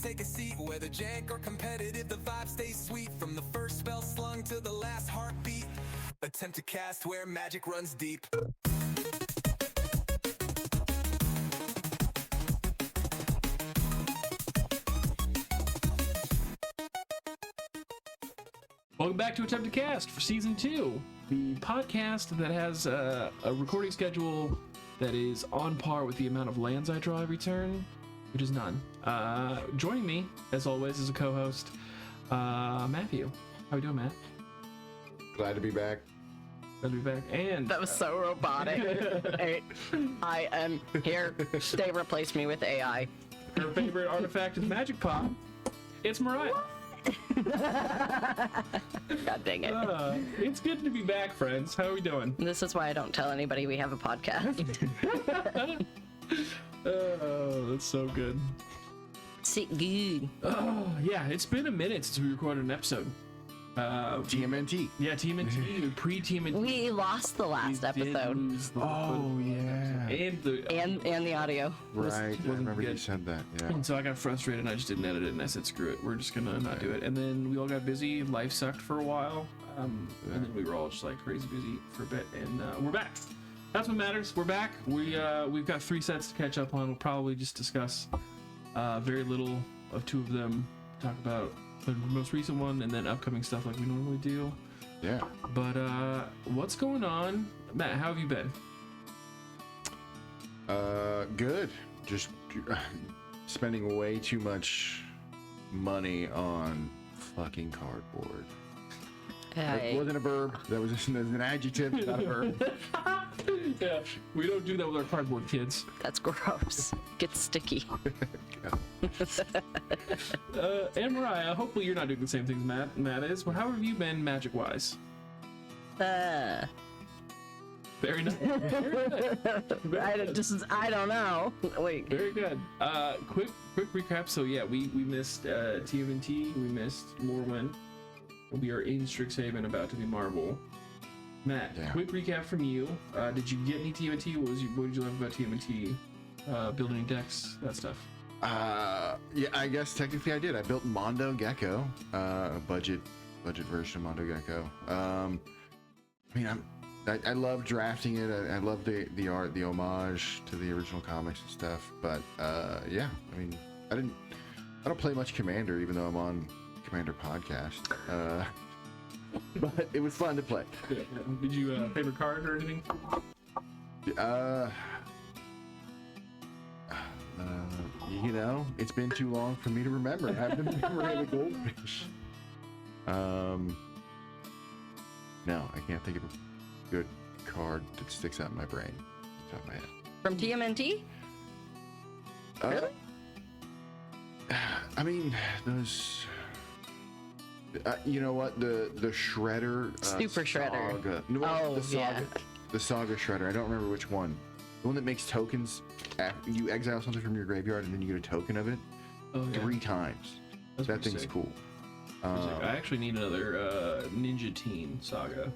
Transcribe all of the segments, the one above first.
take a seat. Whether jank or competitive, the vibe stays sweet. From the first spell slung to the last heartbeat. Attempt to cast where magic runs deep. Welcome back to Attempt to Cast for Season 2, the podcast that has a recording schedule that is on par with the amount of lands I draw every turn, which is none. Joining me, as always, as a co-host, Matthew. How you doing, Matt? Glad to be back. Glad to be back. And that was so robotic. I am here. They replaced me with AI. Her favorite artifact is Magic Pop. It's Mariah. God dang it. It's good to be back, friends. How are we doing? This is why I don't tell anybody we have a podcast. Oh, that's so good. See, good. Oh, yeah, it's been a minute since we recorded an episode. TMNT. Yeah, TMNT, pre-TMNT. We lost the last episode. Oh, yeah. And the audio. Right, I remember good. you said that, yeah. And so I got frustrated and I just didn't edit it and I said, screw it, we're just gonna not do it. And then we all got busy, life sucked for a while. And then we were all just like crazy busy for a bit, and we're back. That's what matters, we're back. We've got 3 sets to catch up on. We'll probably just discuss very little of 2 of them, talk about the most recent one and then upcoming stuff like we normally do. Yeah. But what's going on? Matt, how have you been? Good. Just spending way too much money on fucking cardboard. That wasn't a verb. That was just an adjective, not a verb. Yeah, we don't do that with our cardboard, kids. That's gross. Gets sticky. And Mariah, hopefully you're not doing the same things Matt is. Well, how have you been magic-wise? Very nice. Very good. I don't know. Wait. Very good. Quick recap. So yeah, we missed TMNT. We missed Morrowind. We are in Strixhaven, about to be Marvel. Matt, yeah. Quick recap from you. Did you get any TMNT? What did you love about TMNT? Building decks, that stuff. Yeah, I guess technically I did. I built Mondo Gecko, a budget version of Mondo Gecko. I mean, I love drafting it. I love the art, the homage to the original comics and stuff. But yeah, I mean, I don't play much Commander, even though I'm on Commander podcast. But it was fun to play. Yeah. Did you favorite card or anything? You know, it's been too long for me to remember. I have the memory of a goldfish. No, I can't think of a good card that sticks out in my brain. Off the top of my head. From TMNT? Really? I mean, those. You know what? The Shredder. Super Shredder. Saga. No, Oh, the Saga. yeah. The Saga Shredder. I don't remember which one. The one that makes tokens. You exile something from your graveyard and then you get a token of it. Oh, yeah. 3 times. That's that pretty thing's sick. cool. I actually need another Ninja Teen Saga.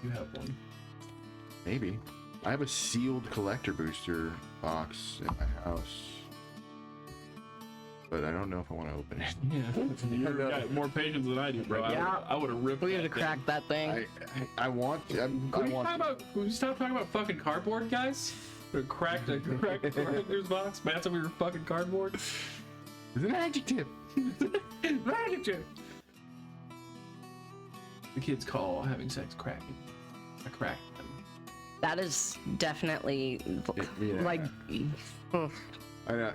You have one. Maybe. I have a sealed collector booster box in my house. But I don't know if I want to open it. Yeah, you've got more patience than I do, bro. Yeah. I would have ripped. We had to crack that thing. I want to. Can we stop talking about fucking cardboard, guys? Or cracked collector's box. Matt's over your fucking cardboard. It's an adjective. Adjective. The kids call having sex cracking. I cracked them. That is definitely Yeah. like I know.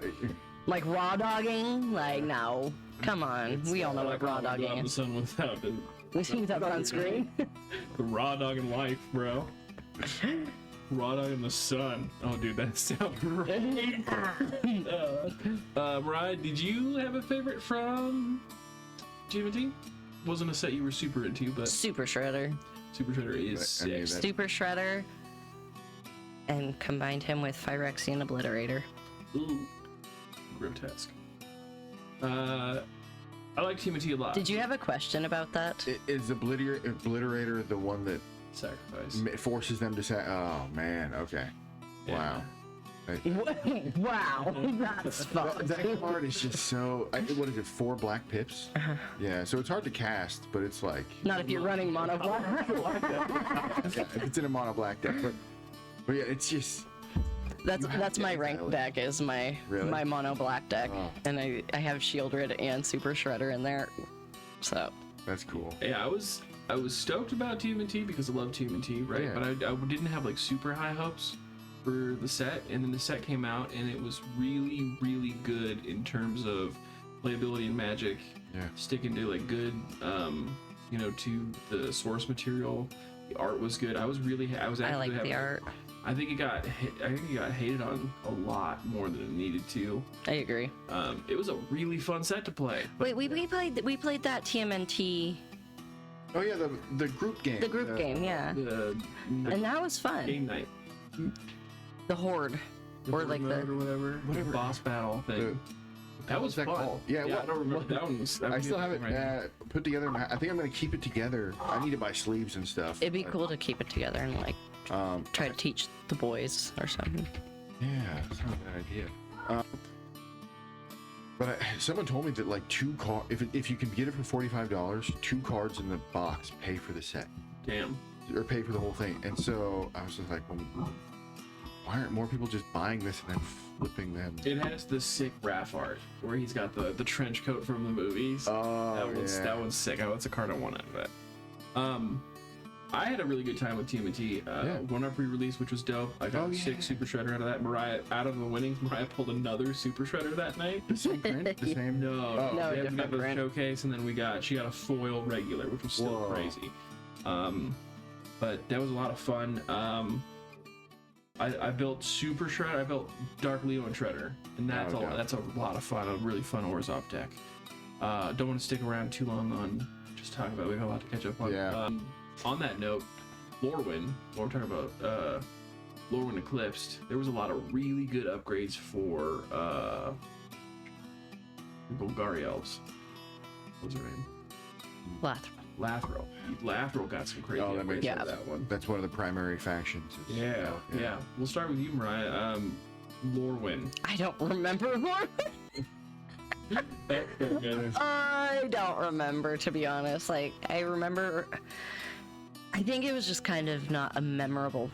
like raw dogging. Like no, come on. We all know what raw dogging The is. sun without the Without sunscreen. the raw dog in life, bro. Raw dog in the sun. Oh, dude, that sounds right. Mariah, did you have a favorite from GMT? Wasn't a set you were super into, but Super Shredder. Super Shredder is I mean, sick. Super Shredder. And combined him with Phyrexian Obliterator. Ooh, grotesque. I like TMT a lot. Did you have a question about that? Is Obliterator the one that Sacrifice? forces them to say, oh man, okay. Yeah. Wow. Wow, that's fun. That card is just so. What is it? 4 black pips. Yeah, so it's hard to cast, but it's like. Not if you're running mono black. Yeah, if it's in a mono black deck, but yeah, it's just. That's my rank deck. Is my Really? my mono black deck, and I have Shieldred and Super Shredder in there. So That's cool. Yeah, I was stoked about TMNT because I love TMNT, right? Yeah. But I didn't have like super high hopes for the set, and then the set came out and it was really, really good in terms of playability and Magic. Yeah. Sticking to like good, to the source material. The art was good. I was actually I like having, the art. I think it got hated on a lot more than it needed to. I agree. It was a really fun set to play. Wait, we played that TMNT, Oh yeah, the group game. the group game, yeah, The and that was fun. game night. The Horde, or like Mode the or whatever boss battle thing. That was that fun. called? Yeah, I don't remember that one. I still have it put together. I think I'm gonna keep it together. I need to buy sleeves and stuff. it'd be cool to keep it together and like try to teach the boys or something. Yeah, that's not a bad idea. But someone told me that like 2 cards, if you can get it for $45, 2 cards in the box pay for the set Damn. or pay for the whole thing. And so I was just like, well, why aren't more people just buying this and then flipping them? It has the sick Raph art where he's got the trench coat from the movies. Oh, That one's sick. That's a card I want out of that. I had a really good time with TMNT. Won our pre-release, which was dope. I got 6 Super Shredder out of that. Mariah, out of the winnings, Mariah pulled another Super Shredder that night. The same print? The same? No, No, we different got the print. showcase, and then she got a foil regular, which was still Whoa. crazy. But that was a lot of fun. I built Super Shredder. I built Dark Leo and Shredder, and that's a lot of fun. A really fun Orzhov deck. Don't want to stick around too long on just talking about. We have a lot to catch up on. Yeah. On that note, Lorwyn. What we're talking about, Lorwyn Eclipsed. There was a lot of really good upgrades for Golgari elves. What was her name? Lathrop. Lathrop got some crazy that upgrades makes for sense. that one. That's one of the primary factions. Yeah. We'll start with you, Mariah. Lorwyn. I don't remember more. I don't remember, to be honest. Like, I remember. I think it was just kind of not a memorable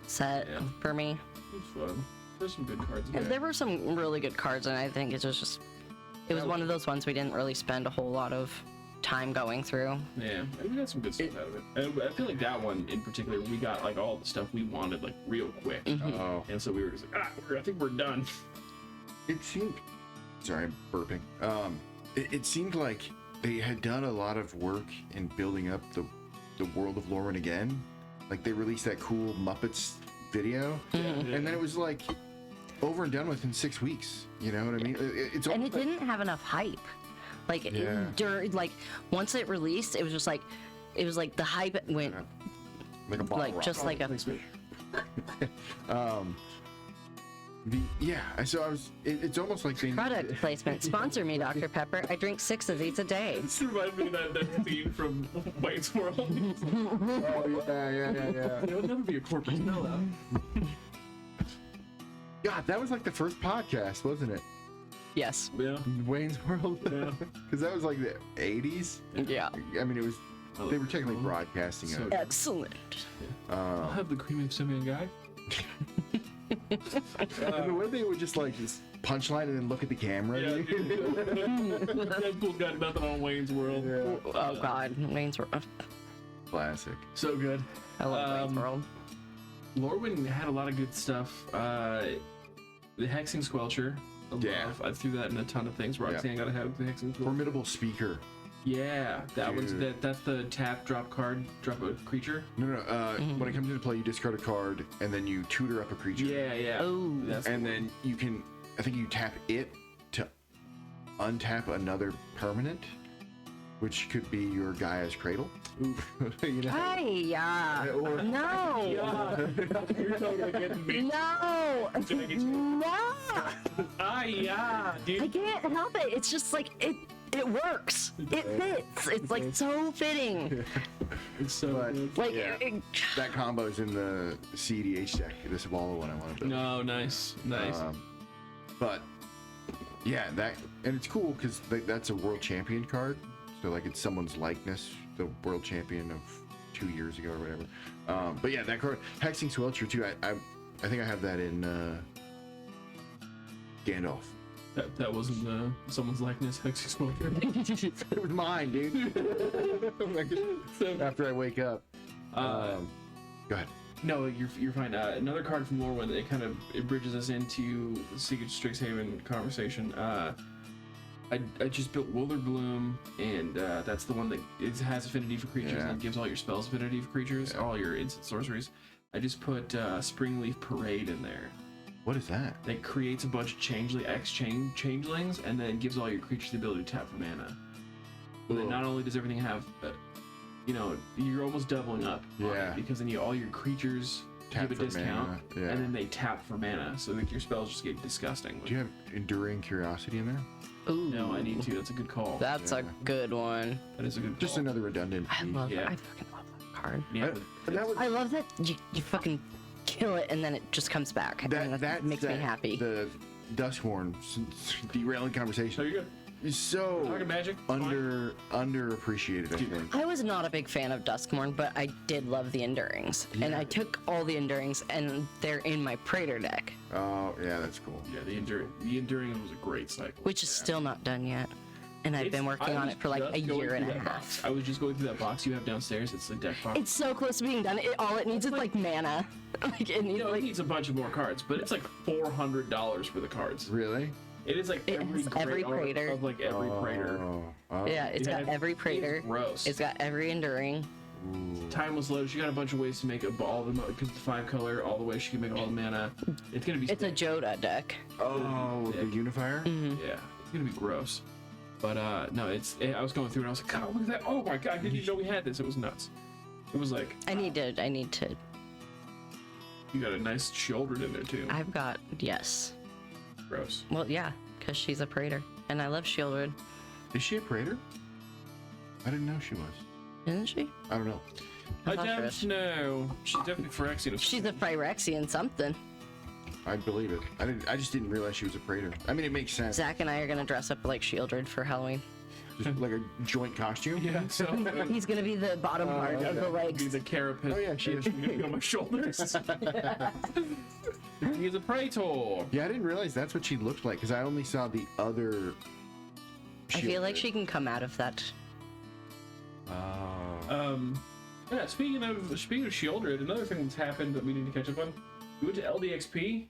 set for me. It was fun. There's some good cards in there. There were some really good cards, and I think it was just. It was one of those ones we didn't really spend a whole lot of time going through. Yeah, we got some good stuff out of it. And I feel like that one in particular, we got like all the stuff we wanted like real quick. Oh. And so we were just like, I think we're done. It seemed. Sorry, I'm burping. It seemed like they had done a lot of work in building up the world of Lorwyn again. Like they released that cool Muppets video, and then it was like over and done with in 6 weeks. You know what I mean? It's And it almost like- didn't have enough hype. Like, once it released, it was just like, the hype went, like a bottle like, rocket. just like a. So I was. It's almost like they Product placement. Sponsor me, Dr. Pepper. I drink 6 of these a day. This reminds me of that scene from Wayne's World. Oh yeah. It would never be a corporate sellout. God, that was like the first podcast, wasn't it? Yes. Yeah. Wayne's World. Yeah. Because that was like the 80s. Yeah. I mean, it was. They were technically broadcasting So- it. Excellent. I'll have the cream of Simeon guy. The way they would just like punchline and then look at the camera. Yeah, Deadpool's got nothing on Wayne's World. Oh God, Wayne's World. Classic. So good. I love Wayne's World. Lorwyn had a lot of good stuff. The Hexing Squelcher. I threw that in a ton of things. Roxanne got to have the Hexing Squelcher. Formidable speaker. Yeah, that one's Dude. that's the tap drop card, drop a creature. No. When it comes into play, you discard a card and then you tutor up a creature. Yeah. Oh. That's And then you can, I think you tap it to untap another permanent, which could be your Gaia's Cradle. You know? Hi, Or- no, You're totally getting me. no, no. Yeah, I dude. can't help it. It's just like it. it works. It fits. It's like so fitting. It's so But good. Like yeah, that combo's in the CDH deck. This Zavala one I want to build. No, nice. But yeah, that and it's cool because that's a world champion card. So like it's someone's likeness, the world champion of 2 years ago or whatever. But yeah, that card, Hexing Swelcher too. I think I have that in Gandalf. That wasn't someone's likeness, Hexy Smoker. It was mine, dude. After I wake up. Go ahead. No, you're fine. Another card from Lorwyn that it bridges us into the Secret Strixhaven conversation. I just built Willard Bloom, and that's the one that has affinity for creatures and gives all your spells affinity for creatures, all your instant sorceries. I just put Springleaf Parade in there. What is that? That creates a bunch of changelings, and then gives all your creatures the ability to tap for mana. And then not only does everything have, you're almost doubling up. On it, because then all your creatures Tap give a for discount, mana, yeah. and then they tap for mana, so that your spells just get disgusting. Do you have Enduring Curiosity in there? Ooh, No, I need to. That's a good call. that's a good one. That is a good call. Just another redundant. I piece. love Yeah. I fucking love that card. Yeah, That was I love that you fucking kill it and then it just comes back. That makes me happy. The Duskhorn derailing so conversation you're good. is so Talking magic. fine. underappreciated. I think. I was not a big fan of Duskmorn, but I did love the Endurings. And I took all the Endurings and they're in my Praetor deck, Oh yeah, that's cool. Yeah, the enduring was a great cycle. which is still not done yet. And I've been working on it for like a year and a half. I was just going through that box you have downstairs. It's the deck box. It's so close to being done. All it needs is like mana. Like it needs it needs a bunch of more cards, but it's like $400 for the cards. Really? It is like It has every art Praetor. of like every Praetor. Oh. yeah, it's got every Praetor. It's gross. It's got every Enduring. Timeless Lotus. You got a bunch of ways to make a ball because it's 5 color. All the ways you can make all the mana. It's gonna be. It's a Joda deck. Oh, the unifier. Yeah, it's gonna be gross. But no, I was going through and I was like, God, look at that! Oh my God, I didn't even know we had this. It was nuts. It was like I need to. you got a nice Shieldred in there too. I've got yes. Gross. Well, yeah, because she's a Praetor, and I love Shieldred, Is she a Praetor? I didn't know she was. isn't she? I don't know. I thought she don't was. know. She's definitely Phyrexian. She's a Phyrexian something. I believe it. I just didn't realize she was a Praetor. I mean, it makes sense. Zach and I are gonna dress up like Shieldred for Halloween. Just like a joint costume. Yeah. So. He's gonna be the bottom part of the Be legs. the carapace. Oh, yeah, she is. on my shoulders. He's a Praetor. Yeah, I didn't realize that's what she looked like because I only saw the other. I feel like Shieldred. she can come out of that. Yeah. Speaking of Shieldred, another thing that's happened that we need to catch up on. We went to LDXP.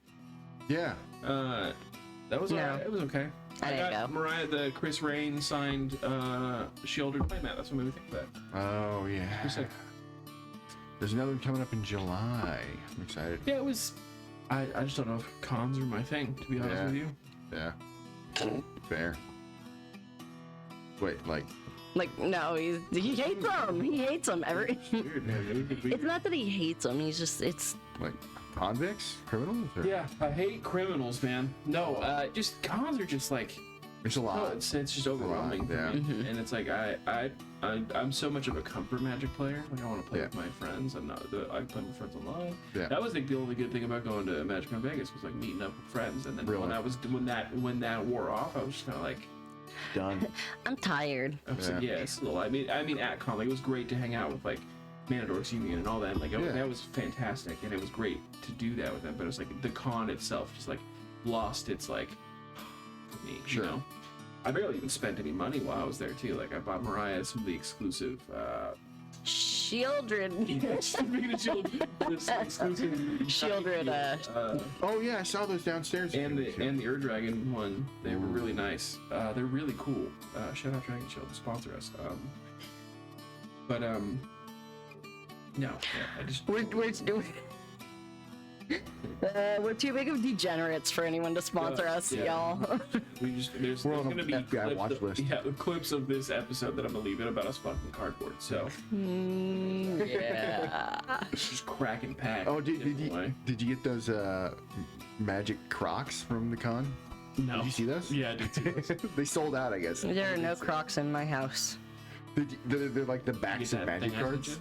Yeah. That was No. alright. It was okay. I didn't got go. Mariah the Chris Rain signed Shieldred playmat. That's what made me think of that. Oh yeah. It was like, There's another one coming up in July. I'm excited. yeah, it was. I just don't know if cons are my thing, to be honest Yeah. with you. Yeah. Fair. Wait, like. Like no, he hates them. He hates them. Weird, man. It's not that he hates them. He's just Like convicts, criminals. Or? Yeah, I hate criminals, man. No, just cons are just like. It's a lot. No, it's just overwhelming for yeah. me. And it's like I'm so much of a comfort Magic player. Like I want to play with my friends. I play with friends online. Yeah. That was like the only good thing about going to Magic in Vegas was like meeting up with friends. And then Really? when that wore off, I was just kind of like, Done. I'm tired. I was like, yeah, it's a little. I mean, at con, like it was great to hang out with like Manador's Union and all that. Like that was fantastic, and it was great to do that with them. But it was like the con itself just like lost its like for me. Sure. You know? I barely even spent any money while I was there too. Like I bought Mariah some of the exclusive. Shieldred. Speaking of Shieldred, this exclusive Shieldred. Oh yeah, I saw those downstairs. and the Ur-Dragon one, they were really nice. They're really cool. Shout out Dragon Shield to sponsor us. No, yeah, I just We're too big of degenerates for anyone to sponsor us, yeah. y'all. we just there's We're on gonna a be FBI watch list. Yeah, clips of this episode that I'm gonna leave it about us fucking cardboard. So Yeah. it's just cracking pack. Oh, did way. you get those magic Crocs from the con? No. Did you see those? Yeah, I did see those. They sold out, I guess. There are no Crocs in my house. They're like the backs of magic cards.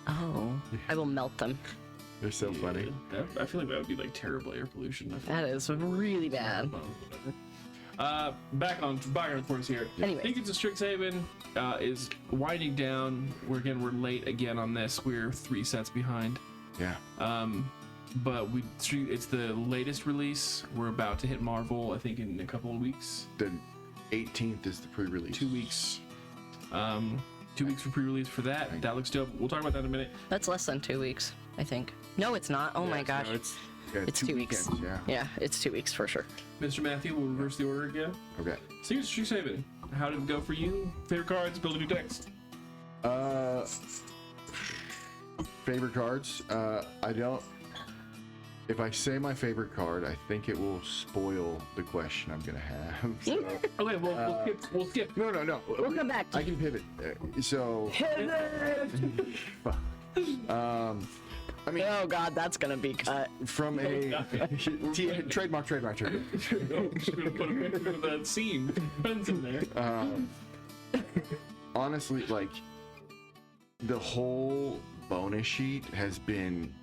Oh, I will melt them. They're so funny. I feel like that would be like terrible air pollution. I feel That is really bad. Back on course here. Anyways. Tickets to Strixhaven is winding down. We're late again on this. We're 3 sets behind. Yeah. But it's the latest release. We're about to hit Marvel, I think, in a couple of weeks. The 18th is the pre-release. 2 weeks. 2 weeks for pre-release for that. That looks dope. We'll talk about that in a minute. That's less than 2 weeks, I think. No, it's not. Oh my gosh. No, it's It's 2 weeks. weekends, yeah. Yeah, it's 2 weeks for sure. Mr. Matthew, we'll reverse the order again. Okay. Tickets to Strixhaven. How did it go for you? Favorite cards, build a new decks. Favorite cards. I don't. If I say my favorite card, I think it will spoil the question I'm gonna have. So, Okay, we'll skip. no. We'll come back to I can pivot. So. I mean, Oh god, that's gonna be cut. from a trademark. I'm just gonna put a picture of that scene. Friends in there. Honestly, like the whole bonus sheet has been,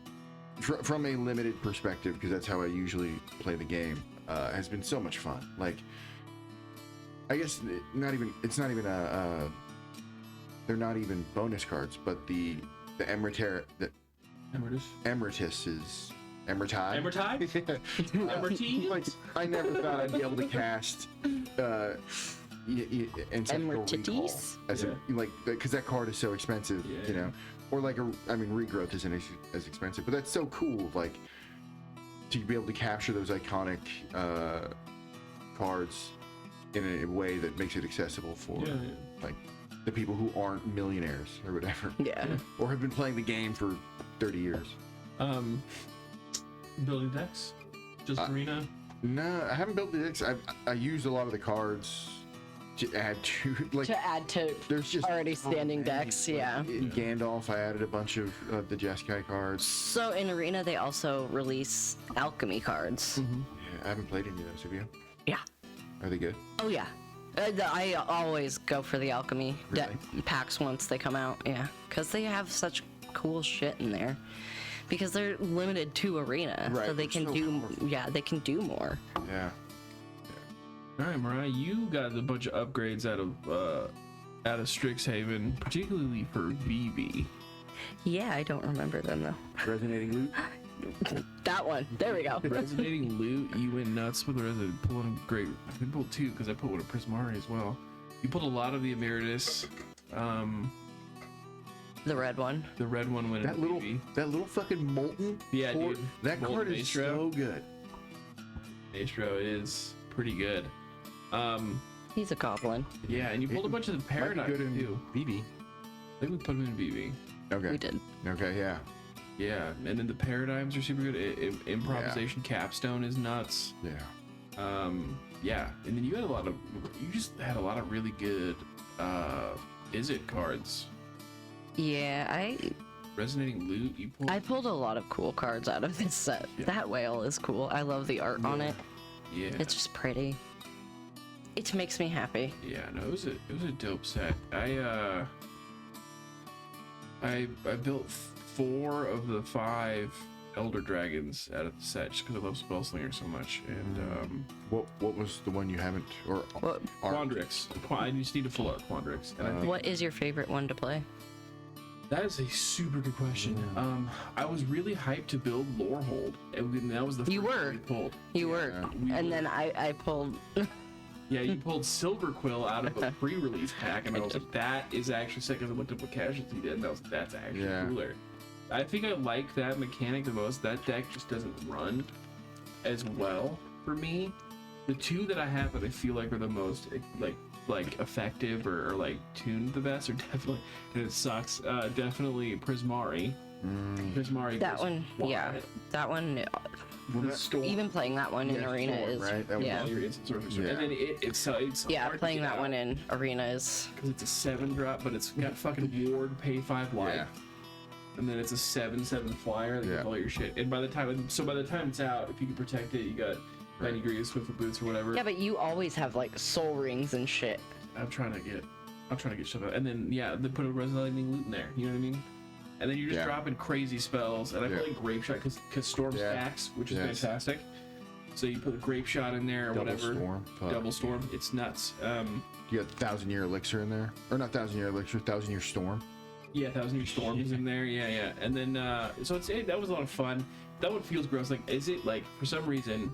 from a limited perspective, because that's how I usually play the game, has been so much fun. Like, I guess it's not even they're not even bonus cards, but the Emeritus is Emertide. Emertide? Emertide? Like, I never thought I'd be able to cast Ancestral Recall Emeritus? as because that card is so expensive, Yeah. you know. Or Regrowth isn't as expensive, but that's so cool. Like, to be able to capture those iconic cards in a way that makes it accessible for like the people who aren't millionaires or whatever. Yeah. Or have been playing the game for 30 years. Building decks? Just arena? No, I haven't built the decks. I used a lot of the cards to add to there's just already so standing many. decks, yeah. In Gandalf, I added a bunch of the Jeskai cards. So in Arena, they also release alchemy cards. Yeah, I haven't played any of those. Have you? Yeah. Are they good? Oh yeah. I always go for the alchemy packs once they come out. Yeah, because they have such cool shit in there. Because they're limited to Arena, Right, so they they're can so do. powerful. Yeah, they can do more. Yeah. All right, Mariah, you got a bunch of upgrades out of Strixhaven, particularly for VB. Yeah, I don't remember them though. Resonating loot. That one. There we go. Resonating loot, you went nuts with the resonating. Pulling great. I pulled 2 because I put one of Prismari as well. You pulled a lot of the Emeritus. The red one. The red one went That in little, VB. that little fucking molten. Yeah, port, dude. That Molten card is Maestro. so good. Maestro is pretty good. He's a goblin. Yeah, and you pulled a bunch of the Might be Paradigm good in too. BB. I think we put them in VB. Okay. We did. Okay. Yeah. Yeah, and then the Paradigms are super good. Improvisation Capstone is nuts. Yeah. Yeah, and then you just had a lot of really good Izzet cards. Yeah, Resonating loot, you pulled. I pulled a lot of cool cards out of this set. Yeah. That whale is cool. I love the art on it. Yeah. It's just pretty. It makes me happy. Yeah, no, it was a dope set. I built 4 of the 5 Elder Dragons out of the set just because I love Spellslinger so much. And What was the one you haven't or What Quandrix. I just need to pull out Quandrix. And I think What is your favorite one to play? that is a super good question. I was really hyped to build Lorehold, and that was the first You one were. we pulled. You were. we And were. then I pulled. Yeah, you pulled Silverquill out of a pre-release pack, and I was like, that is actually sick. Because I looked up what Casualty did, and I was like, that's actually Yeah. cooler. I think I like that mechanic the most. That deck just doesn't run as well for me. The 2 that I have that I feel like are the most like effective or like tuned the best are definitely, and it sucks, definitely Prismari. Prismari. That goes one, yeah. wild. That one, The storm. even playing that one in Yeah, Arena Storm, is. right? That was Yeah. All your instant sorcerers. Yeah. And then it's Yeah, hard to playing get that out. one in Arena is. Because it's a 7-drop, but it's got fucking ward, pay 5 life. Yeah. And then it's a 7/7 flyer that Yeah. gets all your shit. And by the time it's out, if you can protect it, you got Pedigrees, swiftfoot boots, or whatever. Yeah, but you always have like soul rings and shit. I'm trying to get shit out. And then they put a resonating loot in there. You know what I mean? And then you're just dropping crazy spells. And I play Grape Shot because Storm stacks, which is fantastic. So you put a Grape Shot in there or whatever. Storm. Double Storm. It's nuts. You got 1,000-year elixir in there, or not 1,000-year elixir, 1,000-year storm. Yeah, 1,000-year storm is in there. Yeah. And then so that was a lot of fun. That one feels gross. Like, is it like for some reason?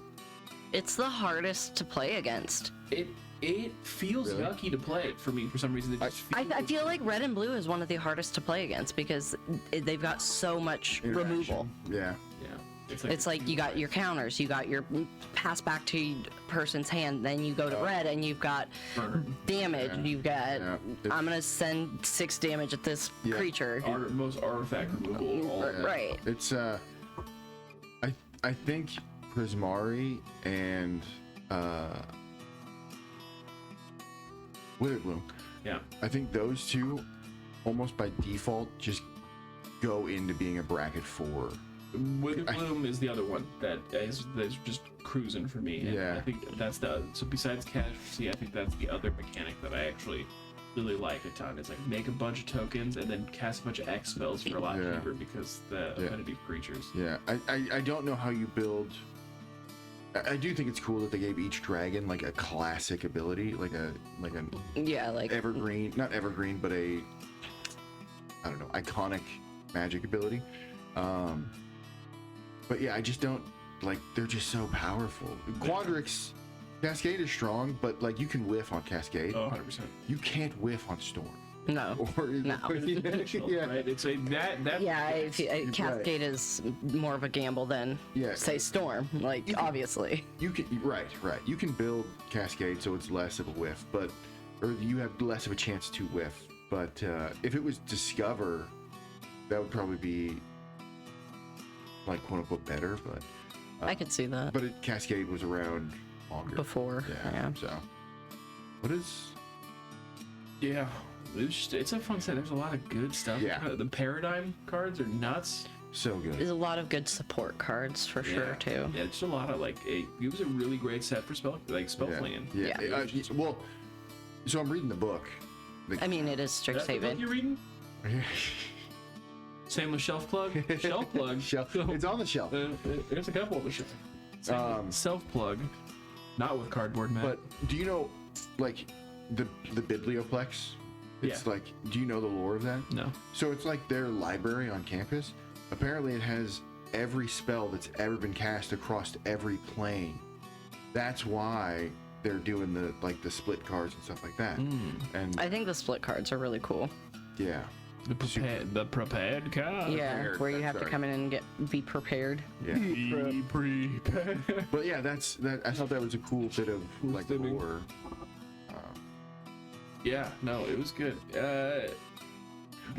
It's the hardest to play against. It feels yucky to play for me for some reason. It just feels I feel like red and blue is one of the hardest to play against because they've got so much removal. Yeah. It's like you got your counters, you got your pass back to person's hand, then you go to red and you've got damage. You've got I'm gonna send 6 damage at this creature. Most artifact removal. Right. It's I think Prismari and Witherbloom. Yeah. I think those two, almost by default, just go into being a bracket 4. Witherbloom is the other one that's just cruising for me. And I think that's so besides casualty, I think that's the other mechanic that I actually really like a ton. It's like make a bunch of tokens and then cast a bunch of X spells for a lot cheaper because the affinity of creatures. Yeah, I don't know how you build. I do think it's cool that they gave each dragon like a classic ability, like an evergreen, not evergreen, but a I don't know, iconic magic ability. But yeah, I just don't like. They're just so powerful. Quadrix, Cascade is strong, but like you can whiff on Cascade. Oh, 100%. You can't whiff on Storm. No. No. Right? It's a that. Yeah, Cascade is more of a gamble than say Storm. Like obviously. You can right. You can build Cascade so it's less of a whiff, or you have less of a chance to whiff. But if it was Discover, that would probably be like quote unquote better. But I could see that. But Cascade was around longer before. Yeah. So what is? Yeah. It's a fun set. There's a lot of good stuff. Yeah. The Paradigm cards are nuts. So good. There's a lot of good support cards for sure too. Yeah, it's a lot of it was a really great set for spell flinging. Yeah. Well, so I'm reading the book. I mean, it is Strixhaven. The book you're reading? Shameless shelf plug. Shelf plug. It's on the shelf. There's a couple of the shelf. Self plug. Not with cardboard, man. But do you know, like, the Biblioplex? It's like, do you know the lore of that? No. So it's like their library on campus. Apparently it has every spell that's ever been cast across every plane. That's why they're doing the split cards and stuff like that. And I think the split cards are really cool. Yeah. The prepared card. Yeah, where you have to come in and be prepared. Yeah. Be prepared. But yeah, I thought that was a cool bit of like lore. Yeah, no, it was good.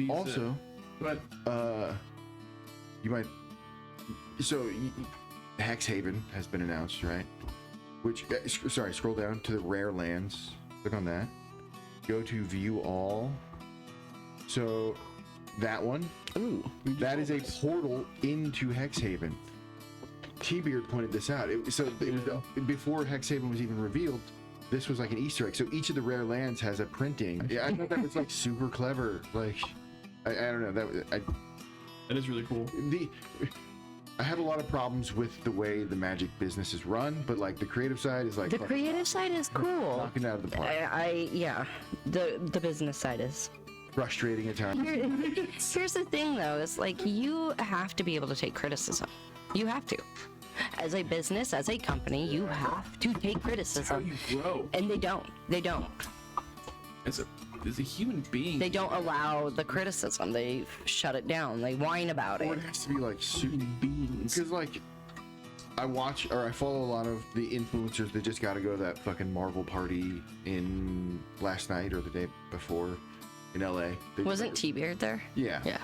Also, but you might. So, Hexhaven has been announced, right? Which, sorry, scroll down to the rare lands. Click on that. Go to view all. So, that one. Ooh. That is a portal into Hexhaven. T-Beard pointed this out. It was before Hexhaven was even revealed. This was like an Easter egg. So each of the rare lands has a printing. Yeah, I thought that was like super clever. Like, I don't know. That is really cool. I have a lot of problems with the way the Magic business is run, but like the creative side is like the creative side is cool. Knocking it out of the park. The business side is frustrating at times. Here's the thing though, it's like you have to be able to take criticism. You have to. As a business, as a company, you have to take criticism. That's how you grow. And they don't. As a human being. They don't allow the criticism. They shut it down. They whine about Or it. it has to be like super beans. Because like, I follow a lot of the influencers that just got to go to that fucking Marvel party in last night or the day before in LA. Wasn't T-Beard there? Yeah. Yeah.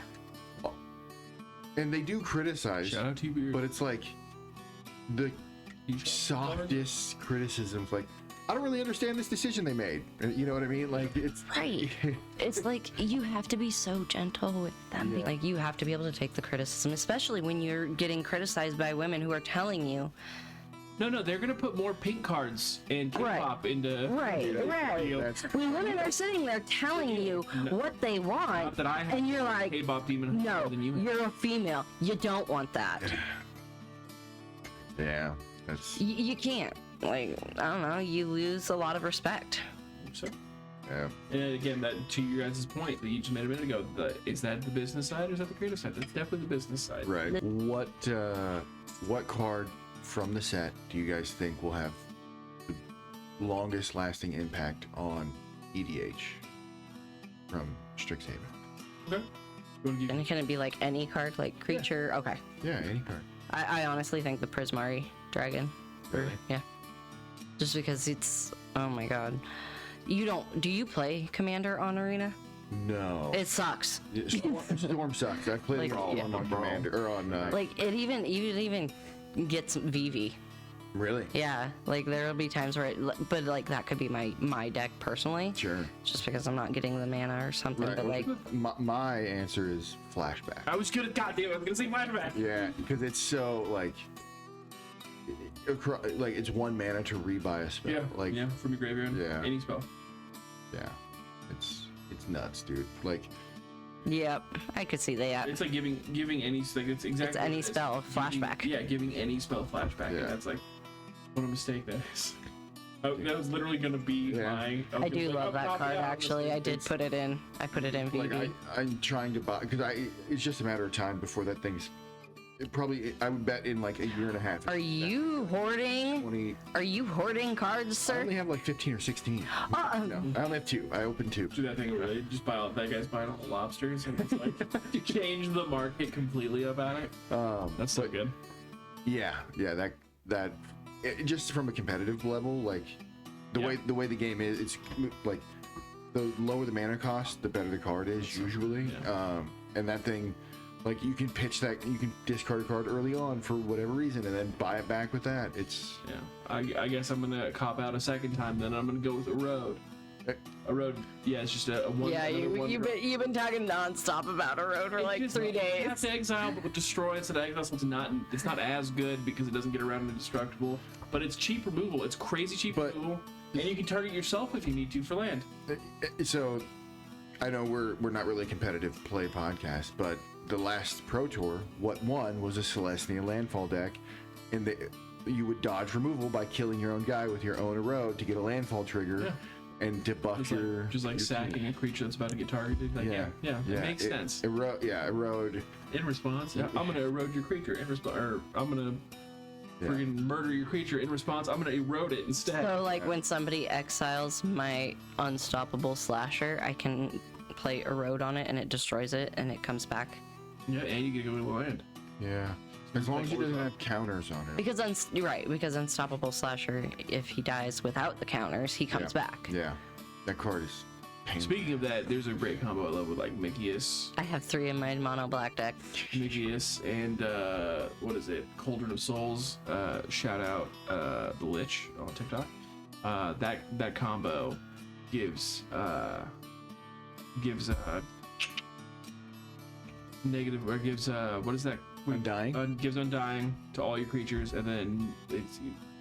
And they do criticize. Shout out T-Beard. But it's like the softest criticisms. Like, I don't really understand this decision they made. You know what I mean? Like, it's right. It's like you have to be so gentle with them. Yeah. Like you have to be able to take the criticism, especially when you're getting criticized by women who are telling you No, they're gonna put more pink cards and K-pop into. Right. That's When women are sitting there telling you what they want, Not that I have and you're like, K-pop demon no, more than you have. you're a female. You don't want that. yeah. That's You can't. Like, I don't know. You lose a lot of respect. So, yeah. and again, that to your guys' point that you just made a minute ago, is that the business side or is that the creative side? That's definitely the business side. Right. What card from the set do you guys think will have the longest lasting impact on EDH from Strixhaven? Okay. You wanna give- And can it be like any card, like creature? Okay. Yeah, any card. I honestly think the Prismari dragon. Really? Yeah. Just because it's, oh my god. Do you play Commander on Arena? No. It sucks. Yeah, Storm sucks. I've played Like, it all yeah. on Commander or on. Like, it even gets VV. Really? Yeah, like there'll be times where, but like that could be my deck personally, Sure. just because I'm not getting the mana or something. Right. But like, My answer is flashback. I was gonna, goddamn, I was gonna say flashback. Yeah, because it's so like it's one mana to rebuy a spell. Yeah, Like yeah, from your graveyard. Yeah. Any spell. yeah, it's nuts, dude. Like yep, I could see that. It's like giving any, like it's exactly. It's any what it is. spell, flashback. Giving any spell flashback. Yeah. And that's like, what a mistake that is. That was literally gonna be Yeah. my. I do love that card. Actually, I did put it in. I put it in VV. like I'm trying to buy because it's just a matter of time before that thing's. I would bet in like a year and a half. Are you hoarding? 20, Are you hoarding cards, I sir? only have like 15 or 16. No, I only have 2. I opened 2. Do that thing really just buy all that guy's buying all the lobsters and it's like change the market completely about it. That's so good. Yeah, just from a competitive level, like the way the game is, it's like the lower the mana cost, the better the card is usually. Yeah. And that thing, like you can you can discard a card early on for whatever reason, and then buy it back with that. It's Yeah, I guess I'm gonna cop out a second time. Then I'm gonna go with Erode. Erode, yeah, it's just a one. Yeah, you've been talking nonstop about a road for like 3 days. You have to exile, but with destroy instead of exile, so it's not as good because it doesn't get around indestructible. But it's cheap removal. It's crazy cheap removal, and you can target yourself if you need to for land. so. I know we're not really a competitive play podcast, but the last Pro Tour, what won was a Celestia landfall deck, and you would dodge removal by killing your own guy with your own erode to get a landfall trigger, and to buff your sacking a creature that's about to get targeted. Like, yeah, it makes sense. Erode. In response, I'm gonna erode your creature. In response, or I'm gonna friggin' murder your creature. In response, I'm gonna erode it instead. So like when somebody exiles my unstoppable slasher, I can play erode on it and it destroys it and it comes back. Yeah, and you get to go to land. Yeah. As long as he doesn't have counters on it. Because you're right, because unstoppable slasher, if he dies without the counters, he comes back. Yeah. That card is painful. Speaking of that, there's a great combo I love with like Mikius. I have 3 in my mono black deck. Mikius and what is it? Cauldron of Souls. Shout out the Lich on TikTok. That combo gives negative or gives what is that? Undying? Gives Undying to all your creatures, and then it's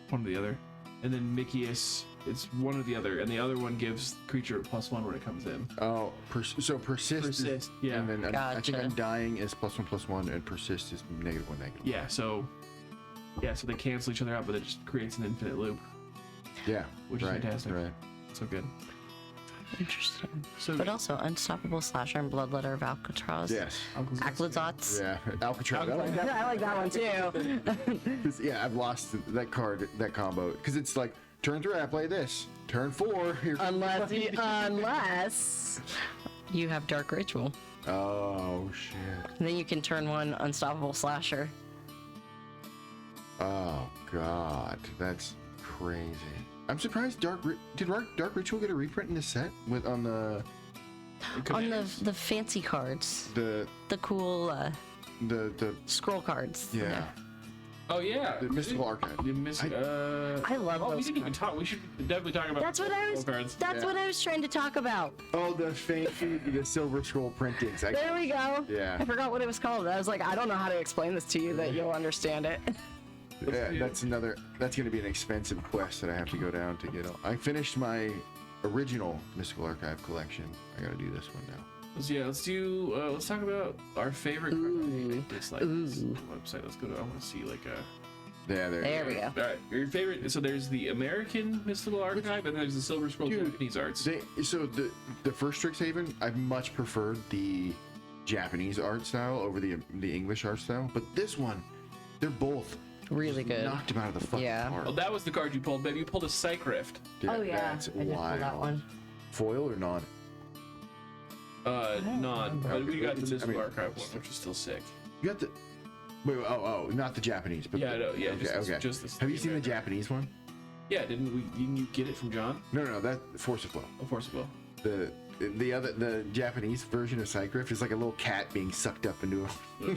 one or the other. And then Mikius, it's one or the other, and the other one gives creature +1 when it comes in. Oh, so persist. Persist, yeah. And then I think Gotcha. Undying is +1/+1, and persist is -1/-1. Yeah, so they cancel each other out, but it just creates an infinite loop. Yeah. Which is fantastic. Right. So good. Interesting. So But also unstoppable slasher and bloodletter of Alcatraz. Yes. Aclizots. Yeah. Alcatraz. I like that. I like that one too. Yeah, I've lost that card, that combo, because it's like turn 3, I play this. Turn 4, here. Unless you have dark ritual. Oh shit. And then you can turn 1 unstoppable slasher. Oh god, that's crazy. I'm surprised Dark Ritual get a reprint in this set on the fancy cards. the cool the scroll cards. yeah. Oh yeah, The Mystical Archive. I love Oh, we those. didn't even talk. We should definitely talk about. That's what I was. cards. That's Yeah. what I was trying to talk about. Oh, the fancy the Silver Scroll printings. There we go. Yeah. I forgot what it was called. I was like, I don't know how to explain this to you that you'll understand it. Yeah, that's gonna be an expensive quest that I have to go down to get. I finished my original Mystical Archive collection. I gotta do this one now. Let's talk about our favorite dislike website. Let's go to, I want to see like a... Yeah, There we go. All right, your favorite. So there's the American Mystical Archive, and there's the Silver Scroll Japanese arts. So the first Strixhaven, I've much preferred the Japanese art style over the English art style. But this one, they're both Really good. knocked him out of the fucking park. Oh, that was the card you pulled, baby. You pulled a Psych Rift. Dude, Oh yeah, that's I did pull wild. that one. Foil or non? Non. But we got the It's- Mystical I mean, Archive one, which is still sick. You got the. Wait, not the Japanese, but Yeah, no, yeah, okay. just this. Have you seen the Japanese one? Yeah, didn't you get it from John? No, that Force of Will. Of course it will. The Japanese version of Psychrift is like a little cat being sucked up into a.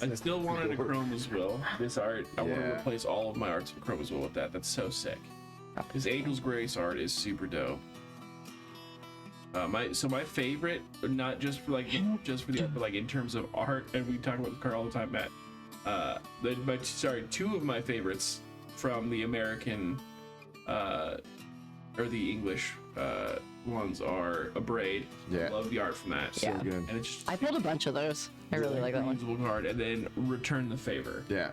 I still wanted a Chrome as well. This art, I want to Yeah. replace all of my arts of Chrome as well with that. That's so sick. His Angel's Grace art is super dope. My favorite, not just for like just for the art, but like in terms of art, and we talk about this card all the time, Matt. Two of my favorites from the American or the English ones are a braid. Yeah. I love the art from that. Yeah. Good. And it's just I pulled a bunch of those. I really like that one. usable card, and then Return the Favor. Yeah,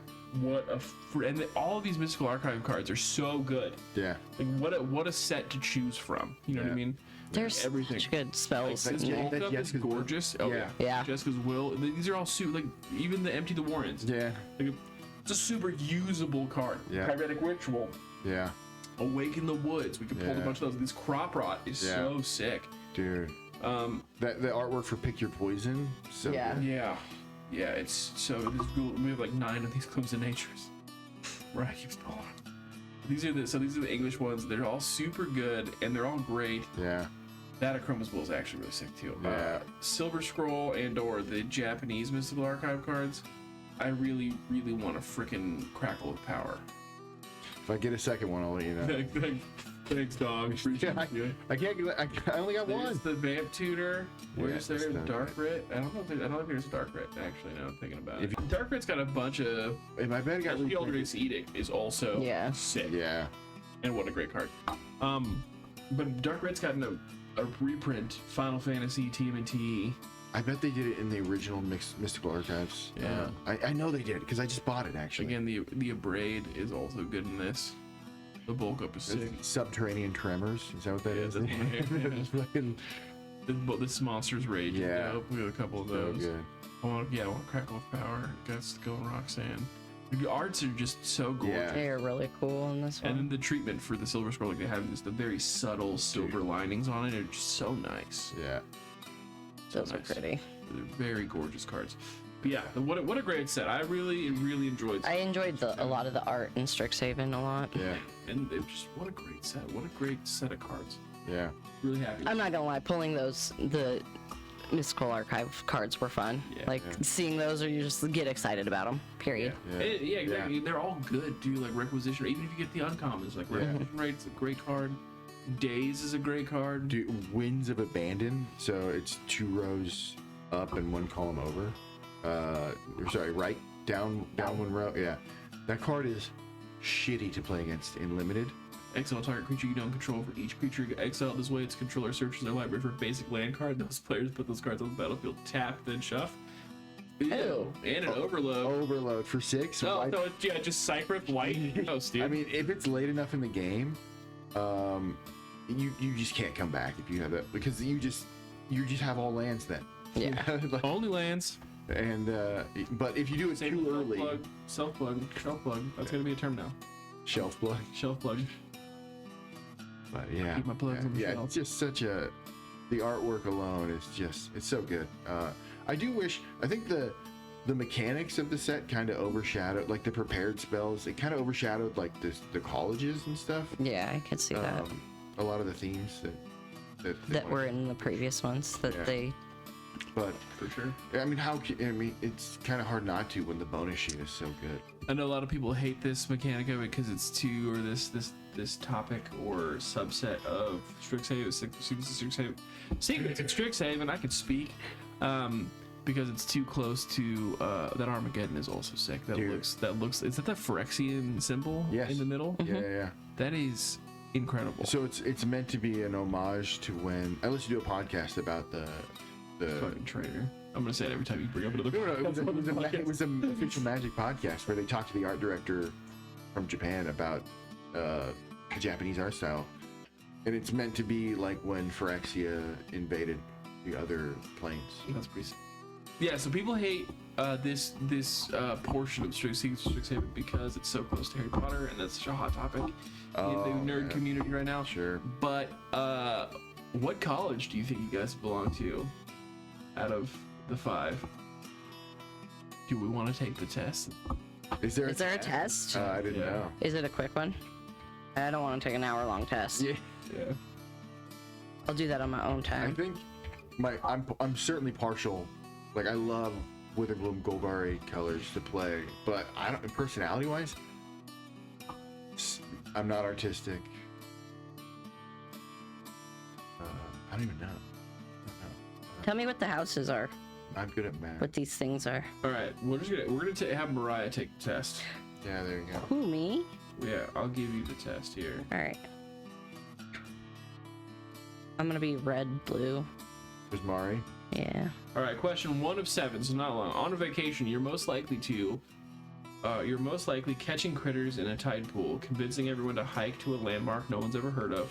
All of these Mystical Archive cards are so good. yeah. Like what a set to choose from. You know what I Yeah. mean? There's everything. such good spells. Like This that- in there. that bulk up is Jessica's Will. gorgeous. Oh yeah. Yeah. Jessica's Will. These are all like even the Empty the Warrens. Yeah, Like, it's a super usable card. Yeah. Pyretic Ritual. yeah, Awaken the Woods. We can pull a Yeah. bunch of those. This Crop Rot is Yeah. so sick. dude. That the artwork for Pick Your Poison. So Yeah. good. Yeah, it's so we have like 9 of these Clues of Natures. Where I keep pulling. These are the English ones. They're all super good and they're all great. Yeah, That Achroma's Will is actually really sick too. Yeah. Silver Scroll and or the Japanese Mystical Archive cards. I really, really want a freaking Crackle of Power. if I get a second one, I'll let you know. Thanks, dog. Appreciate Yeah, you. I only got There's one. the Vamp Tutor. Where's Yeah, there? it's Dark Writ? I don't think there's Dark Writ actually. Now I'm thinking about If it. Dark Writ's got a bunch of. And I bet it got The reprinted. Eldrace Edict is also sick. Yeah, And what a great card. But Dark Writ's gotten a reprint. Final Fantasy TMNT. I bet they did it in the original Mystical Archives. Yeah. I know they did because I just bought it actually. Again, the Abrade is also good in this. The bulk up is sick. Subterranean Tremors. Is that what that Yeah, is? that's one here, yeah. Fucking This Monster's Rage. Yeah. We got a couple of so those. good. I want Crackle of Power. Guts to go in Roxanne. The arts are just so gorgeous. Yeah. They're really cool in this And one. then the treatment for the Silver Scroll, like they have just the very subtle silver linings on it. Are just so nice. Yeah. Those are nice. pretty. They're very gorgeous cards. But yeah, what a great set. I really enjoyed. I enjoyed a lot of the art in Strixhaven a lot. Yeah. And it just what a great set. What a great set of cards. Yeah. Really happy. I'm not gonna lie, pulling the Mystical Archive cards were fun. Yeah. Like seeing those, or you just get excited about them. Period. Yeah. Yeah, exactly. They're all good, dude. Like Requisition, even if you get the uncommons, like Requisition Rate's a great card. Days is a great card. Dude, Winds of Abandon. So it's 2 rows up and 1 column over. Right down 1 row. Yeah. That card is shitty to play against in limited. Exile target creature you don't control. For each creature you exile this way, its controller searches their library for a basic land card. Those players put those cards on the battlefield, tap, then shuff. Ew. And an overload. Overload for 6. No, White- no, yeah, just Cycrypt white. No, dude. I mean, if it's late enough in the game, you just can't come back if you have that because you just have all lands then. You Yeah. know, like- only lands. and but if you do it Same too with early, self plug. That's gonna be a term now. shelf plug. Shelf plug. But yeah, Keep my plugs on the yeah, shelf. it's just such a. The artwork alone is it's so good. I do wish. I think the mechanics of the set kind of overshadowed, like the prepared spells. It kind of overshadowed like the colleges and stuff. Yeah, I could see that. A lot of the themes that they That wanted. were in the previous ones that Yeah. they. But For sure. I mean, it's kind of hard not to when the bonus sheet is so good. I know a lot of people hate this mechanic of it because it's too, or this topic or subset of Strixhaven, Secrets of Strixhaven, Secrets of Strixhaven. I could speak. because it's too close to that Armageddon is also sick. That Dude. looks. Is that the Phyrexian symbol Yes. in the middle? Yeah. That is incredible. So it's meant to be an homage to when I listened to a podcast about the Fucking traitor. I'm gonna say it every time you bring up another. No, it was, podcast on the podcast. it was an official Magic podcast where they talked to the art director from Japan about the Japanese art style, and it's meant to be like when Phyrexia invaded the other planes. That's pretty sick. Yeah, so people hate this portion of Strixhaven because it's so close to Harry Potter, and that's such a hot topic in the nerd community right now. Sure. But what college do you think you guys belong to out of the 5? Do we want to take the test? Is there Is there a test? I didn't Yeah. know. Is it a quick one? I don't want to take an hour-long test. Yeah. Yeah. I'll do that on my own I time. think I'm certainly partial. Like I love Witherbloom Golgari colors to play, but I don't personality-wise, I'm not artistic. I don't even know. Tell me what the houses are, I'm good at math. what these things are. All right, we're gonna have Mariah take the test. Yeah, there you go. Who, me? Yeah, I'll give you the test here. All right. I'm gonna be red, blue. There's Mari. Yeah. All right, question 1 of 7, so not long. On a vacation, you're most likely catching critters in a tide pool, convincing everyone to hike to a landmark no one's ever heard of,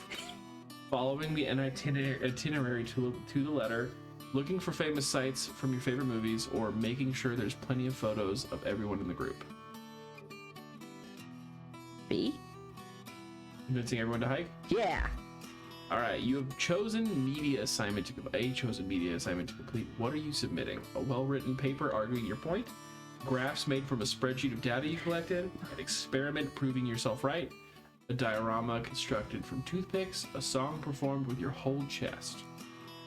following the itinerary to the letter, looking for famous sites from your favorite movies, or making sure there's plenty of photos of everyone in the group. B? Convincing everyone to hike? Yeah. All right, you have chosen media assignment to complete. What are you submitting? A well-written paper arguing your point? Graphs made from a spreadsheet of data you collected? An experiment proving yourself right? A diorama constructed from toothpicks? A song performed with your whole chest?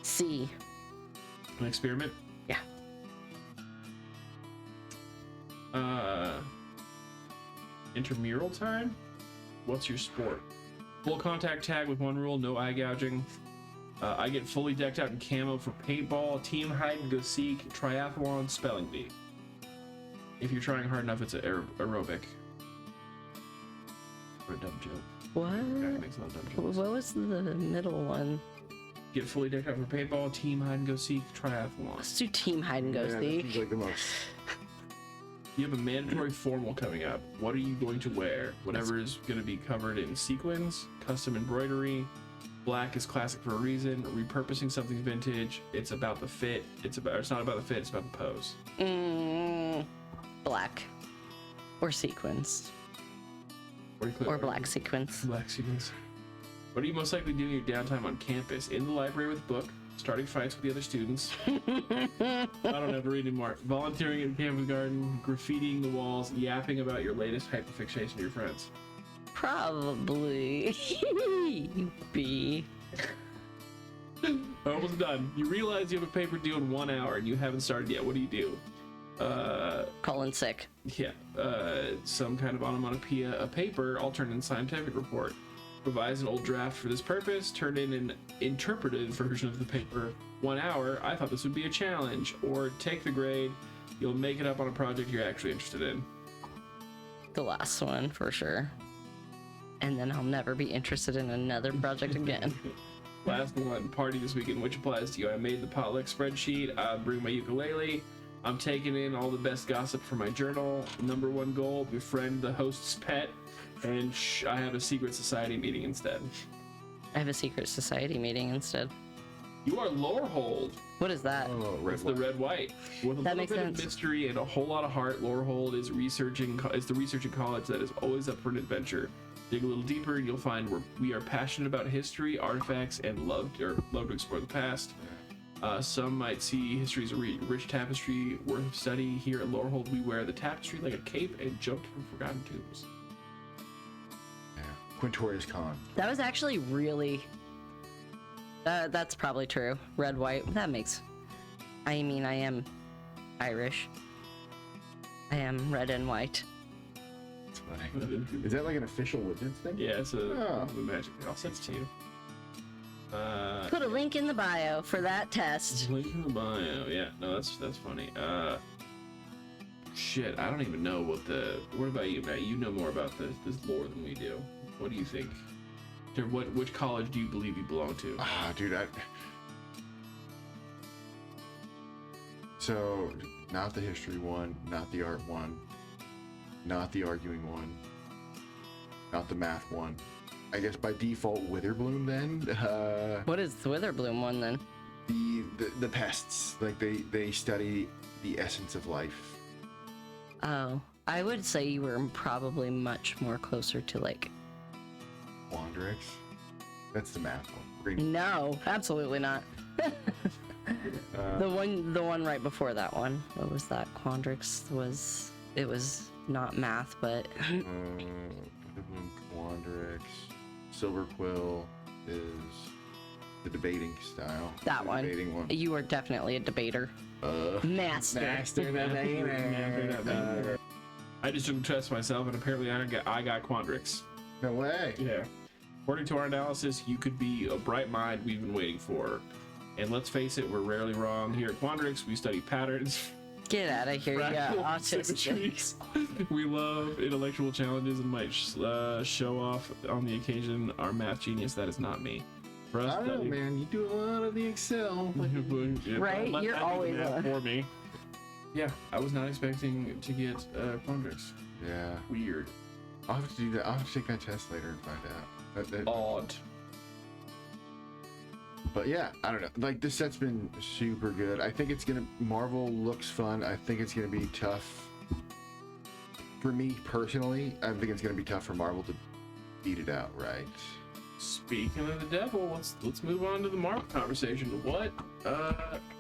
C. An experiment? Yeah. Intramural time? What's your sport? Full contact tag with one rule, no eye gouging. I get fully decked out in camo for paintball, team hide and go seek, triathlon, spelling bee. If you're trying hard enough, it's aerobic. Or a dumb joke. What? Guy makes a lot of dumb jokes. What was the middle one? Get fully decked out for paintball, team hide and go seek, triathlon. Let's do team hide and go Yeah, that seek. seems like the most. You have a mandatory formal coming up. What are you going to wear? Whatever is going to be covered in sequins, custom embroidery. Black is classic for a reason. Repurposing something vintage. It's about the fit. It's not about the fit. It's about the pose. Black. Or sequins. Or black sequins. Black sequins. What are you most likely doing in your downtime on campus? In the library with a book, starting fights with the other students. I don't have to read anymore. Volunteering in the campus garden, graffitiing the walls, yapping about your latest hyperfixation to your friends. Probably B. Almost done. You realize you have a paper due in 1 hour and you haven't started yet. What do? Calling sick. Yeah, some kind of onomatopoeia, a paper, alternate scientific report. Revise an old draft for this purpose, turn in an interpreted version of the paper. 1 hour, I thought this would be a challenge. Or take the grade, you'll make it up on a project you're actually interested in. The last one, for sure. And then I'll never be interested in another project again. Last one, party this weekend, which applies to you. I made the potluck spreadsheet, I bring my ukulele. I'm taking in all the best gossip for my journal. Number 1 goal, befriend the host's pet. And I have a secret society meeting instead. I have a secret society meeting instead. You are Lorehold. What is that? Oh, red It's the red white. With a That little makes bit sense. of mystery and a whole lot of heart, Lorehold is the researching college that is always up for an adventure. Dig a little deeper and you'll find we are passionate about history, artifacts, and love to explore the past. Some might see history as a rich tapestry worth of study. Here at Lorehold, we wear the tapestry like a cape and jump from forgotten tombs. Quintorius Con. That was actually really... that's probably true. Red, white. That makes... I mean, I am Irish. I am red and white. That's funny. Is that like an official wizards thing? Yeah, it's a Oh. magic. I'll send it to you. Put a link in the bio for that test. Link in the bio. Yeah, no, that's funny. Shit, I don't even know what about you, Matt? You know more about this lore than we do. What do you think? Which college do you believe you belong to? Ah, dude, so not the history one, not the art one, not the arguing one, not the math one. I guess by default, Witherbloom then. What is the Witherbloom one then? The pests, like they study the essence of life. Oh, I would say you were probably much more closer to like. Quandrix. That's the math one. Green. No, absolutely not. The one right before that one. What was that? Quandrix was. It was not math, but. Witherbloom, Quandrix, Silver Quill is the debating style. That The one. Debating one. You are definitely a debater. Master. Debater. I just didn't trust myself, and apparently I got Quandrix. No way. Yeah. According to our analysis, you could be a bright mind we've been waiting for. And let's face it, we're rarely wrong. Here at Quandrix, we study patterns, Get out of here, yeah, fractal autistic. symmetries. We love intellectual challenges and might show off on the occasion our math genius. That is not me. For us, I don't know, study- man. You do a lot of the Excel. Yeah, Right, let you're that do the always math on. for me. Yeah, I was not expecting to get Quandrix. Yeah. Weird. I'll have to do that. I'll have to take that test later and find out. Odd. But yeah, I don't know. Like, this set's been super good. I think it's gonna. Marvel looks fun. I think it's gonna be tough. For me personally, I think it's gonna be tough for Marvel to beat it out, right? Speaking of the devil, let's move on to the Marvel conversation. What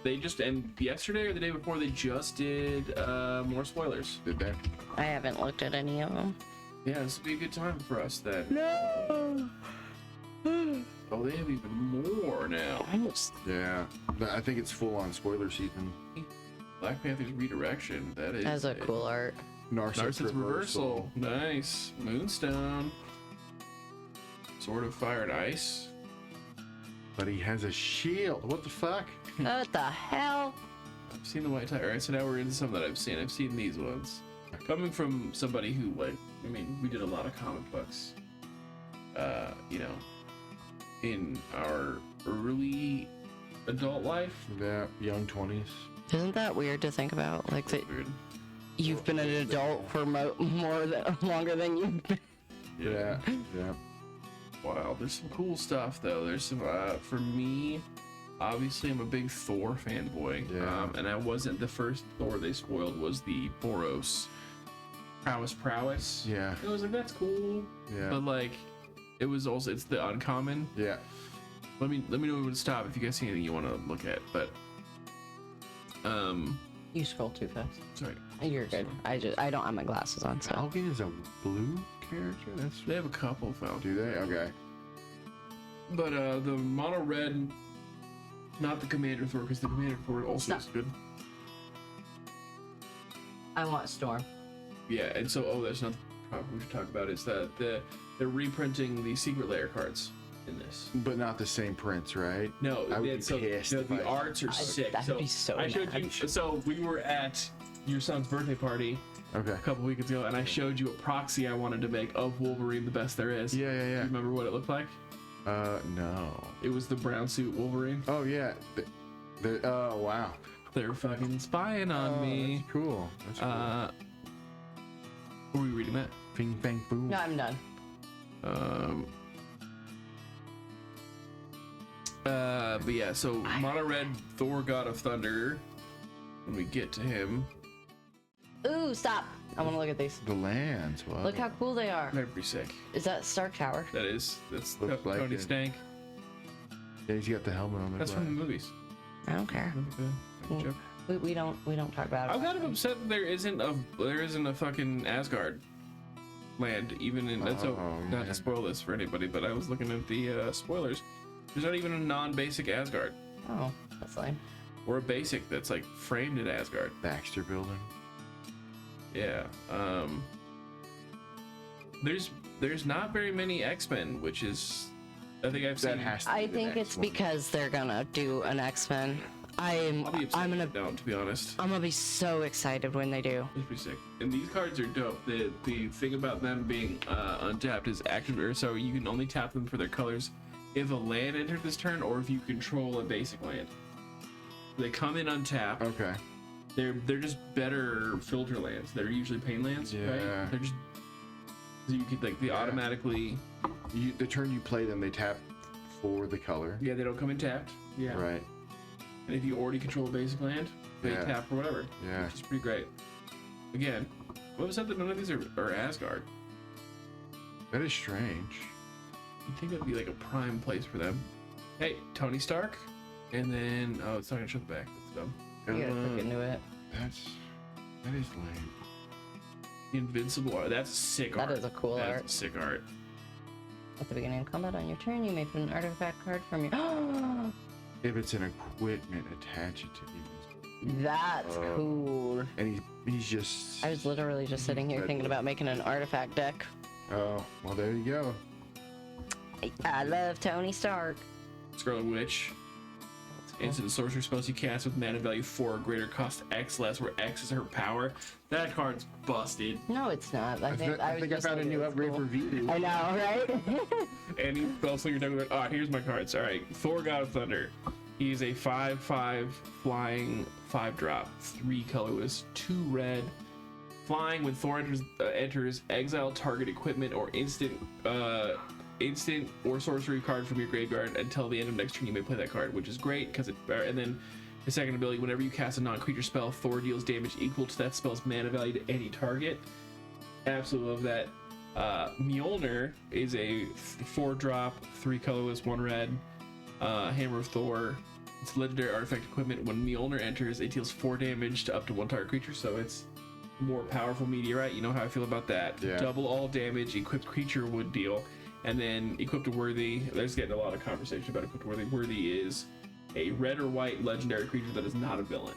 they just and yesterday or the day before they just did more spoilers. Did they? I haven't looked at any of them. Yeah, this will be a good time for us then. No. Oh, they have even more now. Yeah. But I think it's full on spoiler season. Black Panther's redirection. That is That's a cool art. Narset's Narset's reversal. Nice. Moonstone. Sword of Fire and Ice. But he has a shield. What the fuck? What the hell? I've seen the White Tiger. Alright, so now we're into some that I've seen. I've seen these ones. Coming from somebody who, like, I mean, we did a lot of comic books. You know, in our early adult life. Yeah, young 20s. Isn't that weird to think about? Like that Weird. you've been an adult for longer than you've been. Yeah. Yeah. Wow, there's some cool stuff though. There's some for me, obviously I'm a big Thor fanboy. Yeah. And I wasn't the first Thor they spoiled was the Boros prowess. Yeah. I was like, that's cool. Yeah. But like it was also it's the uncommon. Yeah. Let me know when to stop if you guys see anything you want to look at. But You scroll too fast. sorry. You're good. I don't have my glasses on, so. Falcon is a blue character? That's. They have a couple found. Do they? Okay. But the mono red, not the Commander Thor, because the Commander Thor also Stop. is good. I want Storm. Yeah, and so that's not the problem we should talk about is that they're reprinting the Secret Lair cards in this. But not the same prints, right? No, I would be pissed if the I- arts are sick. that'd be so I showed mad. you. So we were at your son's birthday party Okay. a couple weeks ago, and I showed you a proxy I wanted to make of Wolverine, the best there is. Yeah, yeah, Do you yeah. remember what it looked like? No. It was the brown suit Wolverine. Oh, yeah. Oh, wow. They're fucking spying on me. That's cool. That's cool. Were we reading that? Bing, bang, boom. No, I'm done. But yeah, so mono red Thor, God of Thunder. When we get to him, Ooh, stop. I want to look at these. The lands. Wow. Look how cool they are. they're pretty sick. Is that Stark Tower? That's Looks like Tony it. Stank. Yeah, he's got the helmet on the That's from the movies. I don't care. Good joke. We don't talk about it. I'm kind of upset that there isn't a fucking Asgard land even in that's Oh, not man. to spoil this for anybody, but I was looking at the spoilers. There's not even a non-basic Asgard Oh, that's lame. or a basic that's like framed in Asgard. Baxter building. Yeah. There's not very many X-Men, which is I think I've that seen. has to I be the think next it's one. because they're gonna do an X-Men. I'll be upset I'm if gonna they don't, to be honest. I'm gonna be so excited when they do. It's pretty sick. And these cards are dope. The thing about them being untapped is active, or so you can only tap them for their colors if a land entered this turn or if you control a basic land. They come in untapped. Okay. They're just better filter lands. They're usually pain lands, Yeah. right? They're just so you could like they automatically. The turn you play them, they tap for the color. Yeah, they don't come in tapped. Yeah. Right. And if you already control a basic land, they Yeah. tap for whatever. Yeah. Which is pretty great. Again, what was that? That none of these are Asgard. That is strange. You'd think that'd be like a prime place for them. Hey, Tony Stark, and then oh, it's not gonna show the back. That's dumb. You gotta click into it. That is lame. Invincible art. That's sick That art. is a cool That's art. a sick art. At the beginning of combat on your turn, you may put an artifact card from your. If it's an equipment, attach it to you. That's cool. And he's just. I was literally just sitting here thinking about making an artifact deck. Oh, well, there you go. I love Tony Stark. Scarlet Witch. Instant sorcery spells you cast with mana value 4 or greater cost X less, where X is her power. That card's busted. No, it's not. I think I found a new upgrade for Voodoo. I know, right? Any spellslinger deck with ah, here's my cards. Alright. Thor God of Thunder. He's a 5/5 flying 5-drop, 3 colorless, 2 red. Flying when Thor enters exile target equipment or instant or sorcery card from your graveyard until the end of next turn. You may play that card, which is great because it. And then the second ability: whenever you cast a non-creature spell, Thor deals damage equal to that spell's mana value to any target. Absolutely love that. Mjolnir is a 4-drop, 3 colorless, 1 red. Hammer of Thor. It's legendary artifact equipment. When Mjolnir enters, it deals 4 damage to up to 1 target creature, so it's more powerful meteorite. You know how I feel about that. Yeah. Double all damage equipped creature would deal. And then equipped to worthy, there's getting a lot of conversation about equipped to worthy. Worthy is a red or white legendary creature that is not a villain.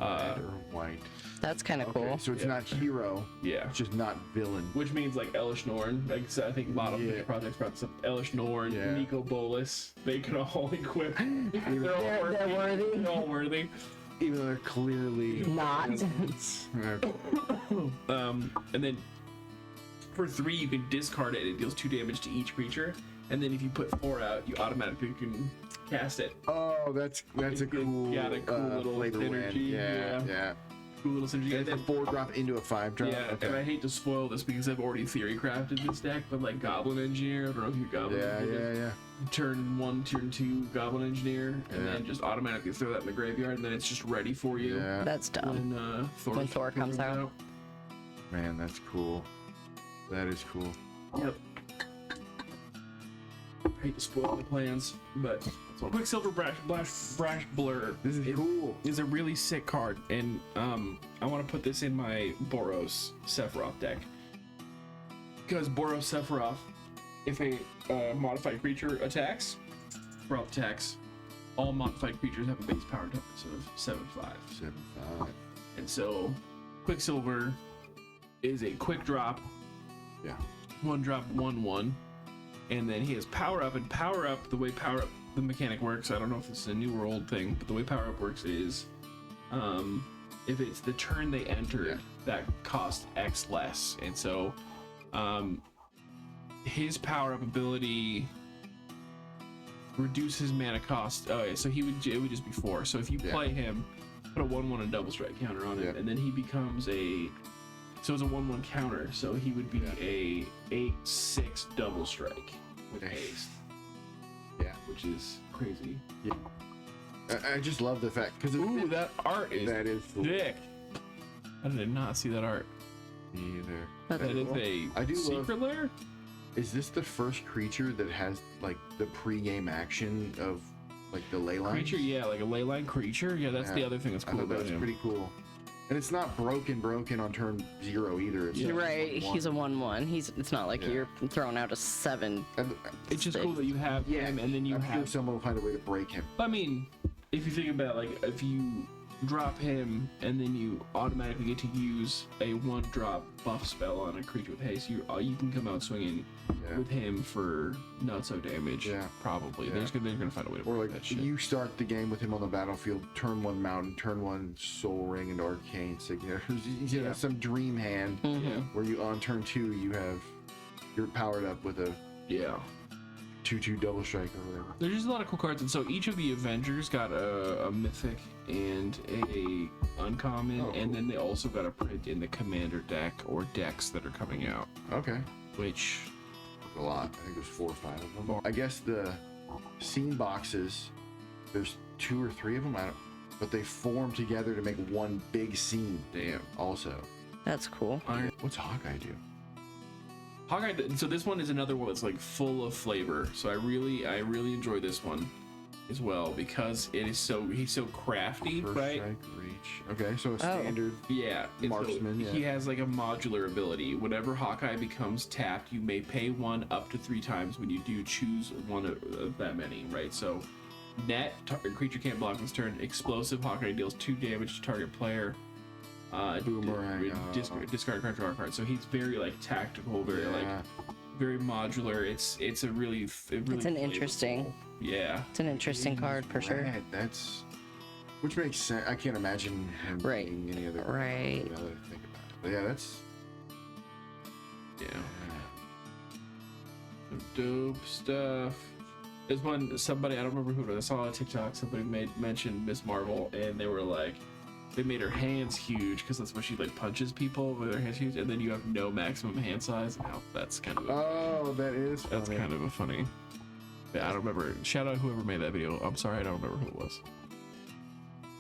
Red or white. That's kind of Okay, cool. so it's not hero. Yeah. It's just not villain. Which means like Elish Norn. Like so I think a lot of Yeah. projects brought this up. Elish Norn, Yeah. Nico Bolas. They can all equip. Even, They're worthy. They're all worthy. even though they're clearly Not. Okay. And then for 3 you can discard it and it deals 2 damage to each creature. And then if you put 4 out, you automatically can cast it. Oh, that's a cool, Yeah, the cool little flavor synergy, win. Yeah. Cool little synergy. It's a 4-drop into a 5-drop. Yeah, Okay. and I hate to spoil this because I've already theory crafted this deck, but like Goblin Engineer, I don't know if you Goblin Engineer. Yeah. Turn 1, turn 2, Goblin Engineer, and Yeah. then just automatically throw that in the graveyard, and then it's just ready for you. Yeah. That's dumb. When Thor comes out. Man, that's cool. That is cool. Yep. Hate to spoil the plans, but Quicksilver Brash Blur. This is cool. Is a really sick card, and I want to put this in my Boros Sephiroth deck because Boros Sephiroth, if a modified creature attacks, Sephiroth attacks, all modified creatures have a base power toughness of 7/5, 7/5. and so Quicksilver is a quick drop, Yeah. 1-drop, 1/1, and then he has power up, and power up, the way power up the mechanic works, I don't know if this is a new or old thing, but the way power up works is if it's the turn they entered, that cost X less, and so his power up ability reduces mana cost. Oh yeah, so it would just be 4. So if you play him, put a 1/1 and double strike counter on him, and then he becomes so it's a 1/1 counter, so he would be a 8/6 double strike with haste. Yeah. Which is crazy. Yeah. I just love the fact because Ooh, that art is that is cool. sick. I did not see that art. Me either. That is a I do love- secret lair? Is this the first creature that has like the pre-game action of like the ley lines? Creature, yeah, like a ley line creature. Yeah, that's the Yeah. other thing that's I cool thought that about was him. pretty cool. And it's not broken on turn 0 either. It's Yeah. just Right, 1/1. he's a 1/1. It's not like Yeah. you're throwing out a 7. And- It's just cool that you have him, and then you I'm sure have. someone will find a way to break him. I mean, if you think about like if you drop him, and then you automatically get to use a 1-drop buff spell on a creature with haste. You can come out swinging with him for not so damage. Yeah. Probably. Yeah. They're gonna find a way to Or work like that shit. you start the game with him on the battlefield, turn 1 mountain, turn 1 soul ring into arcane signature. You know, some dream hand Yeah. where you on turn 2 you're powered up with a Yeah. 2/2 double strike or whatever. There's just a lot of cool cards, and so each of the Avengers got a mythic and a uncommon, and then they also got a print in the commander deck or decks that are coming out, Okay. which A lot. I think there's 4 or 5 of them. I guess the scene boxes, there's 2 or 3 of them, but they form together to make one big scene. damn. Also, That's cool. what's Hawkeye do? Hawkeye. So this one is another one that's like full of flavor. So I really enjoy this one as well because he's so crafty, First right? strike, reach. Okay, so a standard. Yeah, and so Marksman, yeah. he has like a modular ability. Whenever Hawkeye becomes tapped, you may pay 1 up to 3 times when you do choose one of that many, right? So net, creature can't block this turn. Explosive, Hawkeye deals 2 damage to target player. Boomerang, Discard card, draw a card. So he's very like tactical, very very modular. It's a really It's an interesting. Yeah. It's an interesting card for sure. Rad. Which makes sense. I can't imagine him Right. being any other. Right. Now that I think about it. But yeah, that's Yeah. Dope stuff. There's somebody, I don't remember who it was, I saw on TikTok, somebody mentioned Miss Marvel, and they were like, they made her hands huge because that's why she like punches people with her hands huge, and then you have no maximum hand size. Now that's kind of that is funny. that's kind of a funny. Yeah, I don't remember. Shout out whoever made that video. I'm sorry, I don't remember who it was.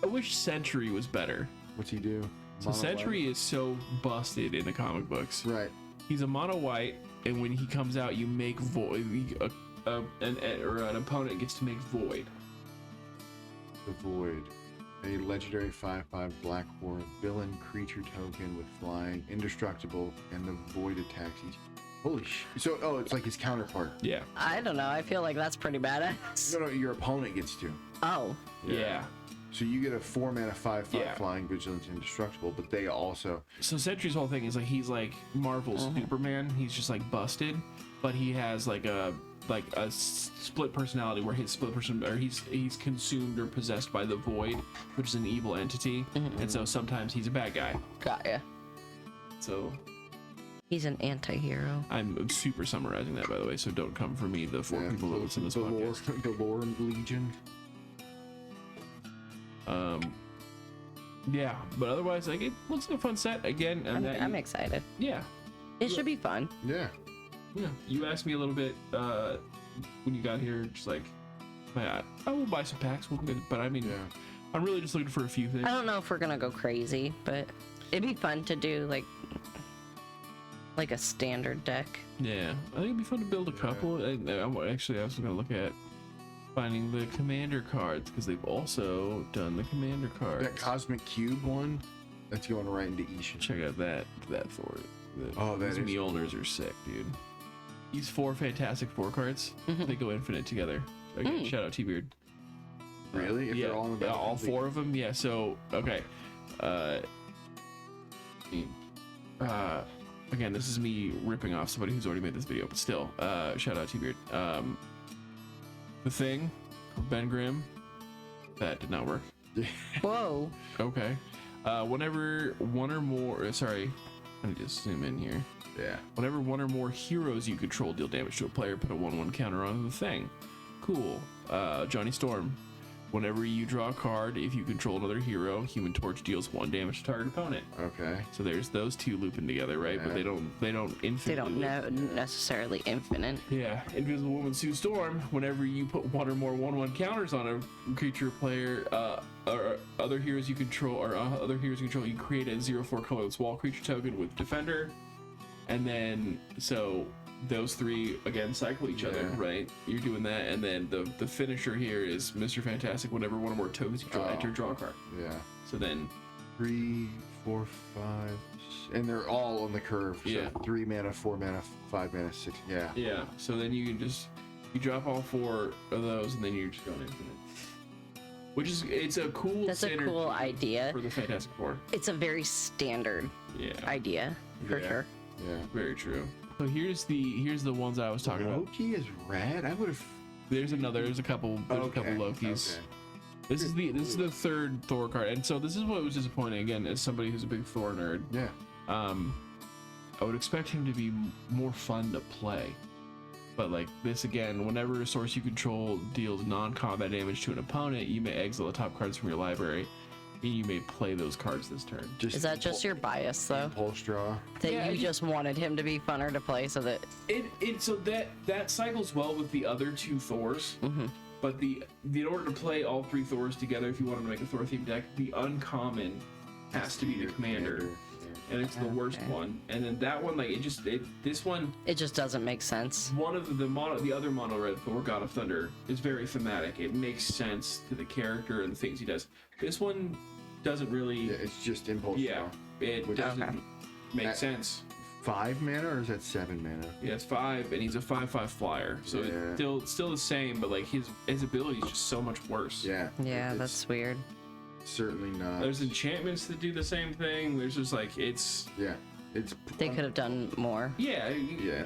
I wish Sentry was better. What's he do? So Sentry is so busted in the comic books. Right. He's a mono white, and when he comes out, you make void. An opponent gets to make void. The Void. A legendary 5/5 black horror villain creature token with flying, indestructible, and the Void attacks each. Holy sh! So, it's like his counterpart. Yeah. I don't know. I feel like that's pretty badass. No, your opponent gets to. Oh. Yeah. So you get a 4-mana 5/5 Yeah. flying vigilance indestructible, but they also. So Sentry's whole thing is like he's like Marvel's Superman. He's just like busted, but he has like a split personality where his split person or he's consumed or possessed by the Void, which is an evil entity, and so sometimes he's a bad guy. Got ya. So He's an anti-hero. I'm super summarizing that, by the way, so don't come for me, the 4 people that listen to this podcast. The Lore Legion. Yeah, but otherwise, like, it looks like a fun set. Again, and I'm excited. yeah. It should be fun. Yeah. Yeah, you asked me a little bit when you got here, just like, I will buy some packs, but I mean, I'm really just looking for a few things. I don't know if we're gonna go crazy, but it'd be fun to do like a standard deck. Yeah, I think it'd be fun to build a couple. I was gonna look at finding the commander cards because they've also done the commander cards. That Cosmic Cube one, that's going right into Ishin. Check out that for it. That These is Mjolnirs are sick, dude. These 4 Fantastic Four cards, they go infinite together. Again, shout out T-Beard. Really? If Yeah, they're all in the all 4 of them. Yeah. So okay. Again, this is me ripping off somebody who's already made this video, but still, shout out T-Beard. The Thing, Ben Grimm, that did not work. Whoa. Okay. Whenever one or more, sorry, let me just zoom in here. Yeah. Whenever one or more heroes you control deal damage to a player, put a 1/1 counter on the Thing. Cool. Johnny Storm. Whenever you draw a card, if you control another hero, Human Torch deals 1 damage to target opponent. Okay. So there's those 2 looping together, right? But they don't infinitely. They don't know necessarily infinite. Yeah, Invisible Woman Sue Storm. Whenever you put 1 or more 1/1 counters on a creature, player, or other heroes you control, you create a 0/4 colorless wall creature token with Defender, and then so those 3 again cycle each other, right? You're doing that, and then the finisher here is Mr. Fantastic. Whenever 1 or more tokens you draw, enter, draw a card. Yeah. So then 3, 4, 5, and they're all on the curve. So Yeah. 3 mana, 4 mana, 5 mana, 6. Yeah. yeah, so then you can just drop all 4 of those, and then you're just going infinite. which is it's a cool. That's a standard cool idea. for the Fantastic Four. It's a very standard idea for sure. Yeah. Very true. So here's the ones I was talking about. Loki is red. I would have. There's a couple Lokis. Okay. This is the third Thor card, and so this is what was disappointing again as somebody who's a big Thor nerd. Yeah. I would expect him to be more fun to play, but like this again, whenever a source you control deals non-combat damage to an opponent, you may exile the top cards from your library, and you may play those cards this turn. Is that just your bias though? Impulse draw. That Yeah, you just wanted him to be funner to play so that So that cycles well with the other two Thors. Mm-hmm. But in order to play all three Thors together, if you want to make a Thor themed deck, the uncommon has to be the commander, and it's the worst one. And then that one, like this one, it just doesn't make sense. one of the other mono red Thor, God of Thunder, is very thematic. It makes sense to the character and the things he does. This one doesn't really. Yeah, it's just impulse Yeah, draw. it doesn't make That- sense. 5 mana or is that 7 mana? Yeah, it's 5, and he's a 5/5 flyer, so Yeah. it's still the same, but like his ability is just so much worse. Yeah. Yeah, it's that's weird. certainly not. There's enchantments that do the same thing. There's just like it's Yeah. It's. They could have done more. yeah. Yeah.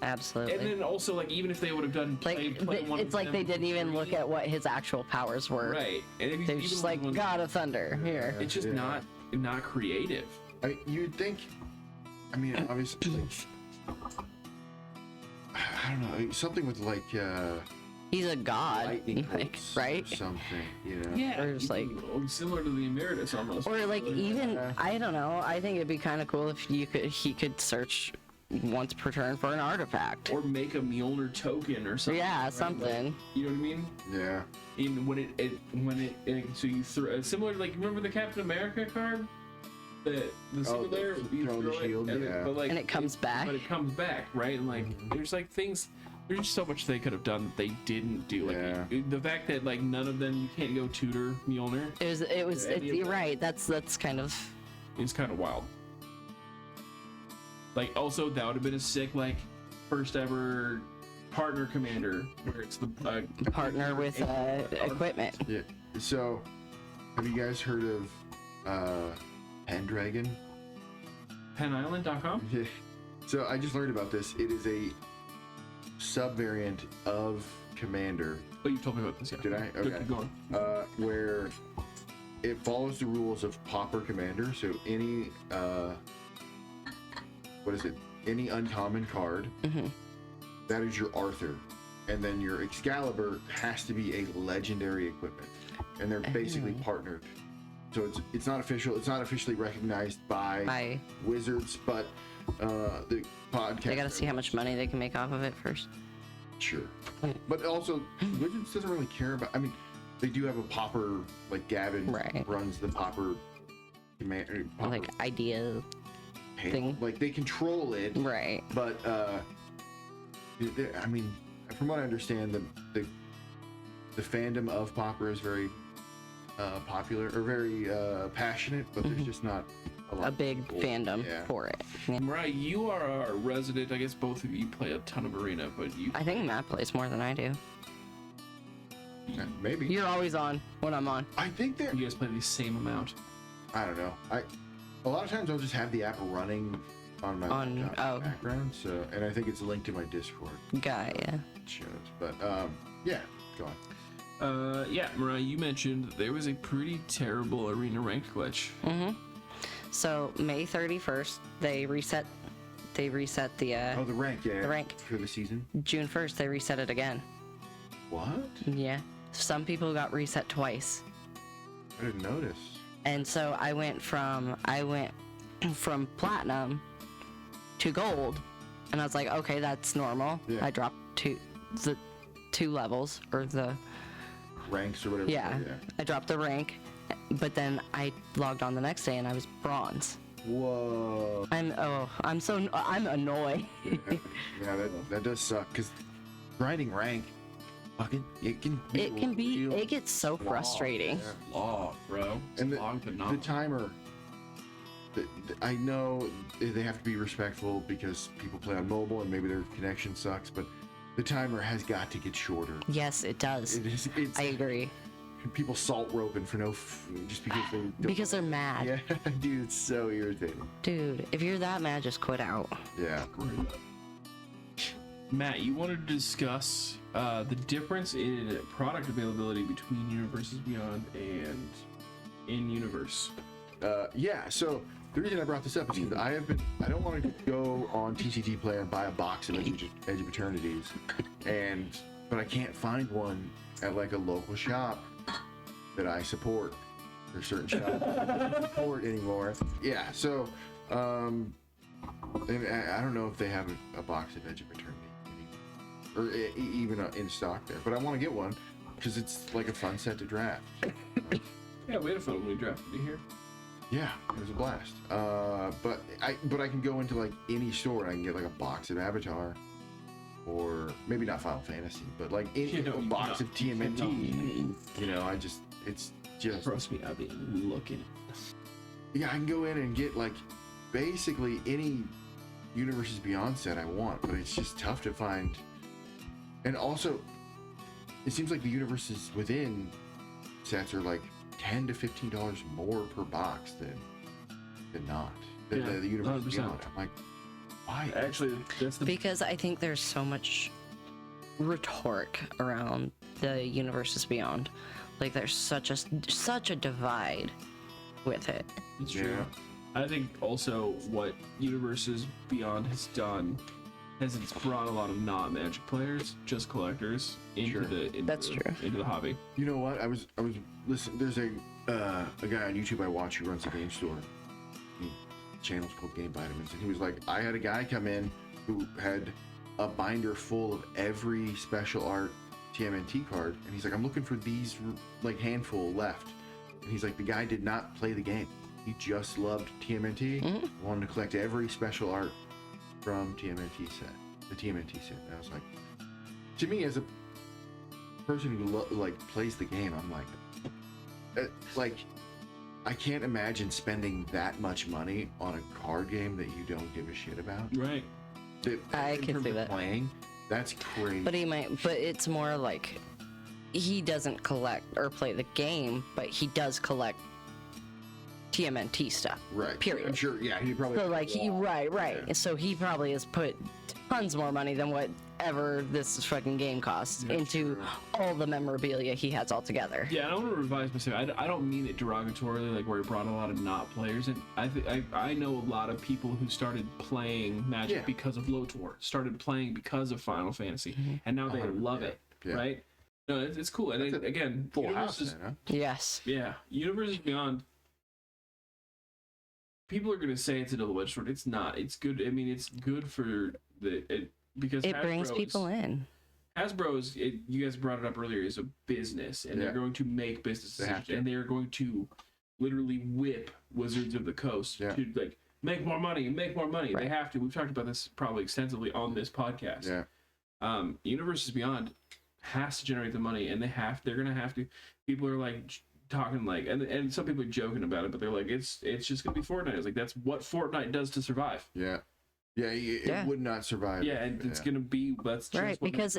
Absolutely. And then also like even if they would have done Like played one it's of like they them didn't even free, look at what his actual powers were. right, and if he's They were even just one like of the ones- God of Thunder here. it's just Yeah. not creative. You'd think. I mean, obviously. Like, I don't know. Something with like. He's a god, Lightning like, bolts right? Or something. You know. Yeah, Or just like- similar to the Emeritus almost. Or like even I don't know. I think it'd be kind of cool if he could search once per turn for an artifact. Or make a Mjolnir token or something. Yeah, right? something. Like, you know what I mean? Yeah. So you throw similar like remember the Captain America card, the single the layer you throw the throw shield, it, yeah. but like And it comes back. But it comes back, right? And like there's like things. There's just so much they could have done that they didn't do. Like Yeah. the fact that like none of them you can't go tutor Mjolnir You're right. That's kind of is kind of wild. Like also that would have been a sick like first ever partner commander where it's the partner with equipment. Yeah. So, have you guys heard of Pendragon? PenIsland.com. Yeah. So I just learned about this. It is a sub-variant of Commander. Oh, you told me about this. Yeah. Did I? Good, Okay. keep going. Where it follows the rules of Pauper Commander. So any any uncommon card, that is your Arthur, and then your Excalibur has to be a legendary equipment, and they're basically partnered. So it's not official. It's not officially recognized by Wizards, but the podcast. They gotta see how much money they can make off of it first. Sure, but also Wizards doesn't really care about. I mean, they do have a Pauper, like Gavin runs the Pauper command. Like idea thing. Like they control it, right? But I mean, from what I understand, the fandom of Pauper is very popular or very passionate, but there's just not a big fandom for it. Yeah. Mariah, you are our resident. I guess both of you play a ton of Arena, but you. I think Matt plays more than I do. Maybe you're always on when I'm on. I think that you guys play the same amount. I don't know. A lot of times I'll just have the app running on my background. So, and I think it's linked to my Discord. Yeah. It shows, but yeah, go on. Yeah, Mariah, you mentioned that there was a pretty terrible arena rank glitch. So May 31st, they reset the the rank, the rank for the season. June 1st, they reset it again. What? Yeah. Some people got reset twice. I didn't notice. And so I went from platinum to gold, and I was like, okay, that's normal. Yeah. I dropped the two levels or the ranks or whatever. Yeah, I dropped the rank, but then I logged on the next day and I was bronze. Whoa. I'm annoyed. Yeah, that does suck because grinding rank, fucking it gets so frustrating. Log, bro. And the timer. I know they have to be respectful because people play on mobile and maybe their connection sucks, but the timer has got to get shorter. Yes, it does. It's, I agree. people salt roping for just because they don't. Because they're mad. Yeah, dude, it's so irritating. Dude, if you're that mad, just quit out. Yeah. Matt, you wanted to discuss the difference in product availability between Universes Beyond and in-universe. Yeah, so the reason I brought this up is because I don't want to go on TCT Play and buy a box of Edge of Eternities, but I can't find one at like a local shop that I support. There's certain shops that I don't support anymore. Yeah, so, and I don't know if they have a box of Edge of Eternity or even in stock there, but I want to get one because it's like a fun set to draft. Yeah, we had a fun when we drafted it here. Yeah, it was a blast. But I can go into like any store and I can get like a box of Avatar, or maybe not Final Fantasy, but like a box of TMNT. You know, it's just. Trust me, I've been looking. Yeah, I can go in and get like basically any Universes Beyond set I want, but it's just tough to find. And also, it seems like the Universes Within sets are like $10 to $15 more per box than not. The Universes 100%. Beyond. I'm like, why? Actually, that's the Because I think there's so much rhetoric around the Universes Beyond. Like there's such a divide with it. It's true. Yeah. I think also what Universes Beyond has done is it's brought a lot of not Magic players, just collectors, into That's true. into the hobby. You know what? I was listening. There's a guy on YouTube I watch who runs a game store. The channel's called Game Vitamins, and he was like, I had a guy come in who had a binder full of every special art TMNT card, and he's like, I'm looking for these like handful left, and he's like, the guy did not play the game. He just loved TMNT, wanted to collect every special art from the TMNT set. And I was like, to me, as a person who like plays the game, I'm like, I can't imagine spending that much money on a card game that you don't give a shit about. Right. I In can terms see of that. Playing, that's crazy. But it's more like he doesn't collect or play the game, but he does collect TMNT stuff. Right. Period. I'm sure. Yeah, he probably. So like right. Yeah. So he probably has put tons more money than whatever this fucking game costs into true. all the memorabilia he has all together. Yeah, I don't want to revise myself. I don't mean it derogatorily, like where he brought a lot of not players in. I know a lot of people who started playing Magic because of LOTOR, started playing because of Final Fantasy, and now they love it. Yeah. Right? No, it's cool. And then, again, Full house, Universes, then, huh? Yes. yeah, Universes Beyond. People are gonna say it's a double-edged sword. It's not. It's good. I mean, it's good for because It brings people in. Hasbro's, you guys brought it up earlier, is a business, and they're going to make business They have decisions, and they are going to literally whip Wizards of the Coast to like make more money. Right. They have to. We've talked about this probably extensively on this podcast. Yeah. Universes Beyond has to generate the money, and they're gonna have to. People are like talking like, and some people are joking about it, but they're like, it's just gonna be Fortnite. It's like that's what Fortnite does to survive. Yeah. Yeah. It would not survive. Yeah, and it's gonna be that's just Right, what because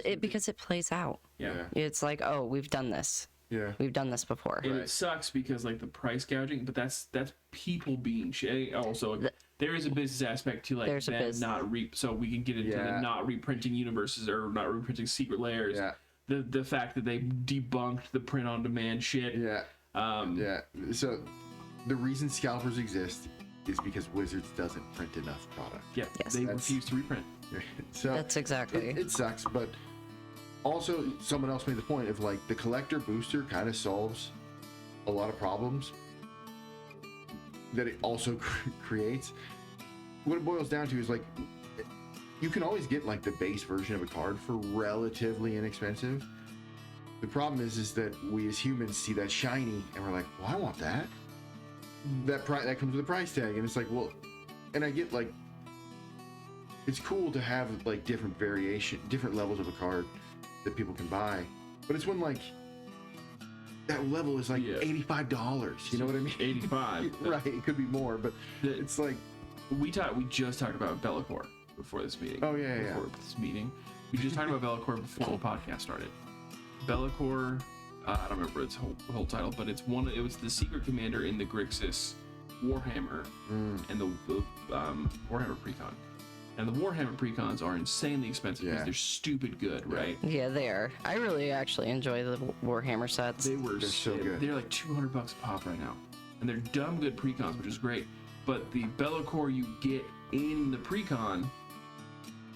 it plays out. yeah. It's like, oh, we've done this. Yeah. We've done this before. And it sucks because like the price gouging, but that's people being shit. Also, there is a business aspect to like There's a them not so we can get into the not reprinting universes or not reprinting secret layers. Yeah. The fact that they debunked the print on demand shit. Yeah. Yeah. So the reason scalpers exist is because Wizards doesn't print enough product. Yeah. Yes. They refuse to reprint. So That's exactly. it sucks, but also someone else made the point of like the collector booster kind of solves a lot of problems that it also creates. What it boils down to is like you can always get like the base version of a card for relatively inexpensive. The problem is that we as humans see that shiny and we're like, well, I want that. That comes with a price tag, and it's like, well, and I get like, it's cool to have like different levels of a card that people can buy, but it's when like that level is like $85. You know what I mean? 85. Right. It could be more, but it's like we just talked about Be'lakor before this meeting. Oh yeah. Before this meeting, we just talked about Be'lakor before the podcast started. Be'lakor, I don't remember its whole title, but it was the secret commander in the Grixis Warhammer and the Warhammer Precon. And the Warhammer Precons are insanely expensive because they're stupid good, right? Yeah, they are. I really actually enjoy the Warhammer sets. They're so good. They're like $200 a pop right now, and they're dumb good Precons, which is great. But the Bellacore you get in the Precon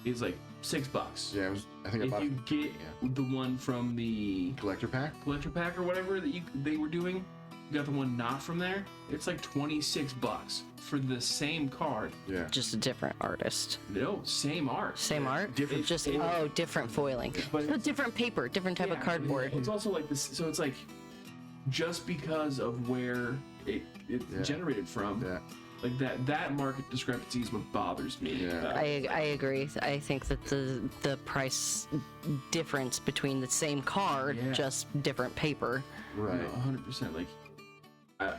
is like $6. Yeah, I think I bought if you get the one from the collector pack or whatever that they were doing, you got the one not from there, it's like $26 for the same card. Yeah. Just a different artist. No, same art. Same art? Different Different foiling. But different paper, different type of cardboard. It's also like this, so it's like just because of where it's generated from. Yeah. Like that market discrepancy is what bothers me. Yeah. I agree. I think that the price difference between the same card, just different paper. Right. 100%. Like,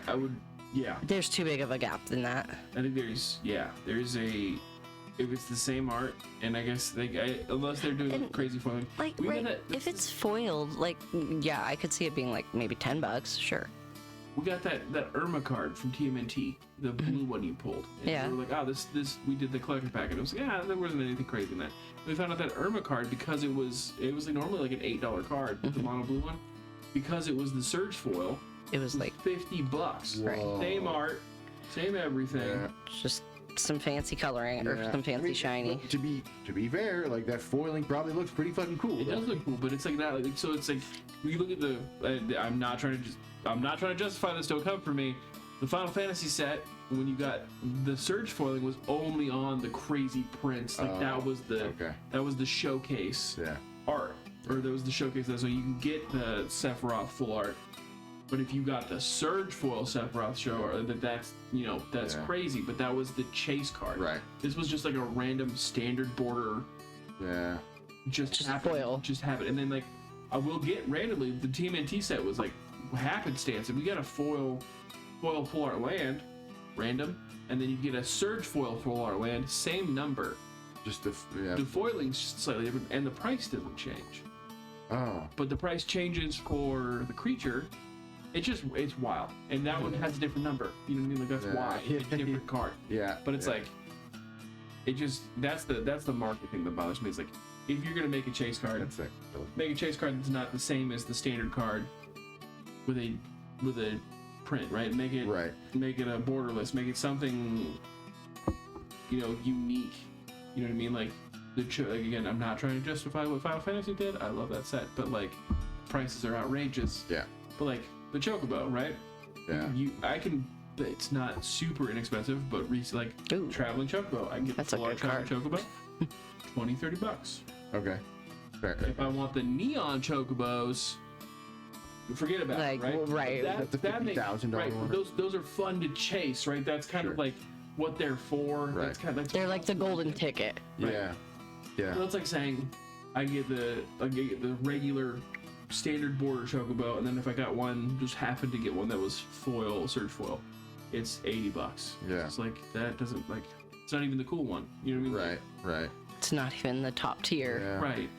I would, There's too big of a gap in that. I think there's a, if it's the same art, and I guess unless they're doing crazy foiling. Like, if it's foiled, like, I could see it being like maybe $10, sure. We got that Irma card from TMNT, the blue one you pulled. And we were like, this we did the collector pack, and it was like, there wasn't anything crazy in that. And we found out that Irma card, because it was like normally like an $8 card, the mono blue one, because it was the Surge foil. It was like $50. Right. Same art, same everything. Yeah. Just some fancy coloring or some fancy shiny. To be fair, like that foiling probably looks pretty fucking cool. It does look cool, but it's like that. Like, so it's like we look at the. I'm not trying to justify this. Don't come for me. The Final Fantasy set, when you got the Surge foiling, was only on the crazy prints. Like that was the showcase art, or that was the showcase. So you can get the Sephiroth full art. But if you got the Surge foil Sephiroth show, that's crazy. But that was the chase card. Right. This was just like a random standard border. Yeah. Just foil. Just have it. And then like, I will get randomly, the TMNT set was like happenstance. And we got a foil full art land, random. And then you get a Surge foil full art land, same number. Just the foiling's slightly different, and the price doesn't change. Oh. But the price changes for the creature. It's wild, and that one has a different number. You know what I mean? Like that's why it's a different card. Yeah. But it's like, that's the market thing that bothers me. It's like, if you're gonna make a chase card, make a chase card that's not the same as the standard card with a print, right? Make it a borderless. Make it something, unique. You know what I mean? Like again, I'm not trying to justify what Final Fantasy did. I love that set, but like, prices are outrageous. Yeah. But like the Chocobo, right? Yeah. It's not super inexpensive, but traveling Chocobo, I can get That's a good traveling Chocobo, $20-$30. Okay. Fair. If I want the neon Chocobos, forget about it, right? Right. That's the $50,000 right. order. Those are fun to chase, right? That's kind of like what they're for. Right. They're like the golden ticket. Right. Yeah. Yeah. So that's like saying I get the regular standard border Chocobo, and then if I got one, just happened to get one that was foil, Surge foil, it's $80. Yeah. It's like that doesn't like it's not even the cool one. You know what I mean? Right. It's not even the top tier. Yeah. Right.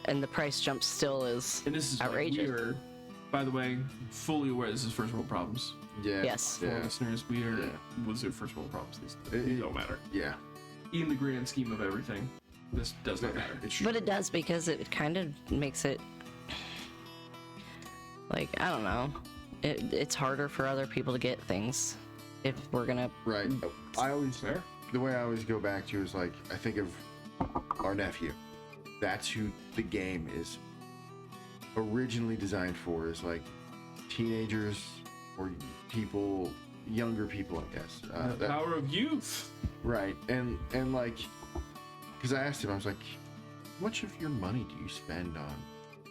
And the price jump still is And this is outrageous. Like, we are, by the way, fully aware this is first world problems. Yeah. Yes. For Yeah. listeners, we are what's their first world problems? These don't matter. Yeah. In the grand scheme of everything, this does not matter. But it does, because it kind of makes it like, I don't know. It's harder for other people to get things if we're gonna. Right. The way I always go back to is like, I think of our nephew. That's who the game is originally designed for, is like teenagers or younger people, I guess. The power of youth. Right. And like, because I asked him, I was like, how much of your money do you spend on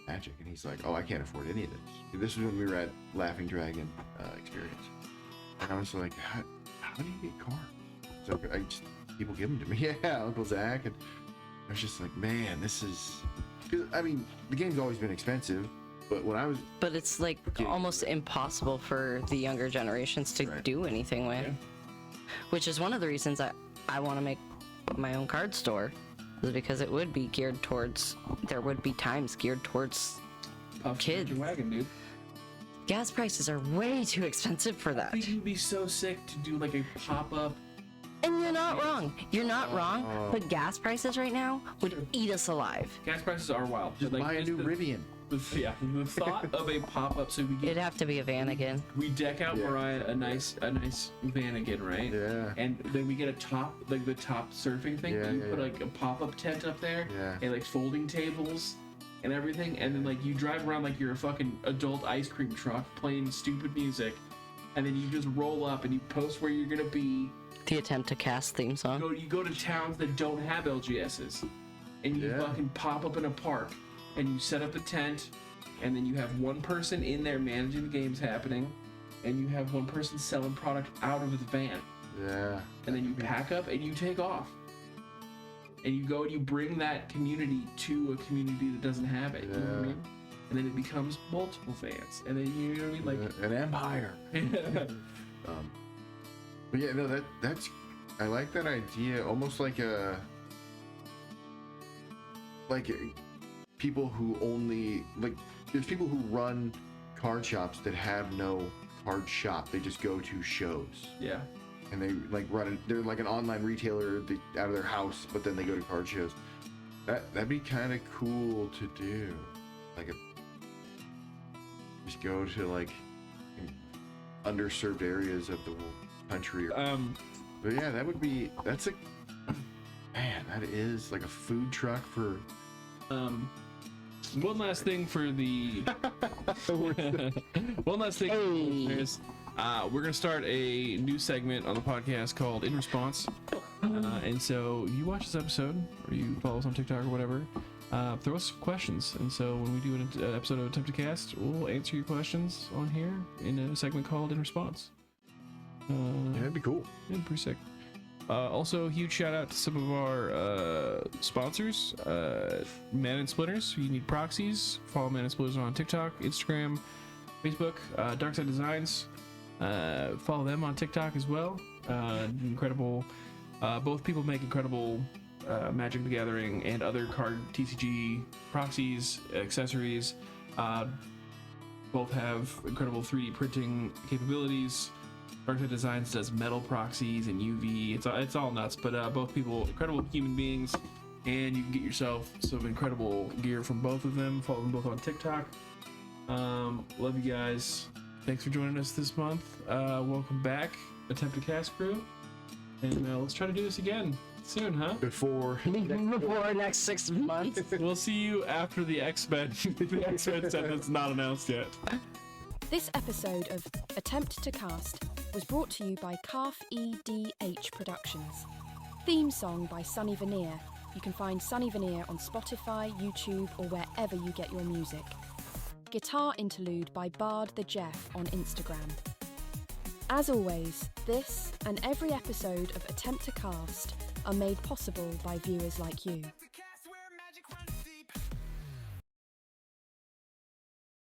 Magic? And he's like, I can't afford any of this. This was when we were at Laughing Dragon Experience. And I was like, how do you get cards? So people give them to me. Yeah, Uncle Zach. And I was just like, man, this is... Because, I mean, the game's always been expensive, but when I was... But it's like almost impossible for the younger generations to do anything with. Yeah. Which is one of the reasons I want to make my own card store, is because it would be geared towards... There would be times geared towards puff kids. your wagon, dude. Gas prices are way too expensive for I that. think you'd be so sick to do like a pop-up. And you're not wrong. You're not wrong. But gas prices right now would eat us alive. Gas prices are wild. Just Like, buy a just new Rivian. the thought of a pop-up, so It'd have to be a van again. we deck out Yeah. Mariah a nice van again, right? Yeah. And then we get a top, like the top surfing thing. Yeah, you yeah, put yeah. like a pop-up tent up there, Yeah. and like folding tables and everything, and then like you drive around like you're a fucking adult ice cream truck playing stupid music, and then you just roll up and you post where you're gonna be. The Attempt to Cast theme song. You go to towns that don't have LGSs, and you Yeah. fucking pop up in a park, and you set up a tent, and then you have one person in there managing the games happening, and you have one person selling product out of the van, Yeah. and then you pack up and you take off, and you go and you bring that community to a community that doesn't have it. You know what I Yeah. mean? And then it becomes multiple fans, and then you know what I mean, like. An empire. But yeah, no, that's I like that idea. Almost like people who only like there's people who run card shops that have no card shop. They just go to shows Yeah. and they like they're like an online retailer out of their house, but then they go to card shows. That'd be kind of cool to do. Like just go to like underserved areas of the country. But yeah, that's that is like a food truck for One last thing for the one last thing is we're gonna start a new segment on the podcast called In Response, and so you watch this episode or you follow us on TikTok or whatever, throw us some questions, and so when we do an episode of Attempt to Cast, we'll answer your questions on here in a segment called In Response. yeah, that'd be cool. Yeah, pretty sick. Also, huge shout out to some of our sponsors, Man and Splitters. You need proxies. Follow Man and Splitters on TikTok, Instagram, Facebook. Darkside Designs. Follow them on TikTok as well. Incredible. Both people make incredible Magic the Gathering and other card TCG proxies, accessories. Both have incredible 3D printing capabilities. Darkside Designs does metal proxies and UV. It's all nuts, but both people, incredible human beings, and you can get yourself some incredible gear from both of them. Follow them both on TikTok. Love you guys. Thanks for joining us this month. Welcome back, Attempt to Cast crew, and let's try to do this again soon, huh? Before Before next 6 months. We'll see you after the X-Men. The X-Men set that's not announced yet. This episode of Attempt to Cast was brought to you by Calf EDH Productions. Theme song by Sunny Veneer. You can find Sunny Veneer on Spotify, YouTube, or wherever you get your music. Guitar interlude by Bard the Jeff on Instagram. As always, this and every episode of Attempt to Cast are made possible by viewers like you.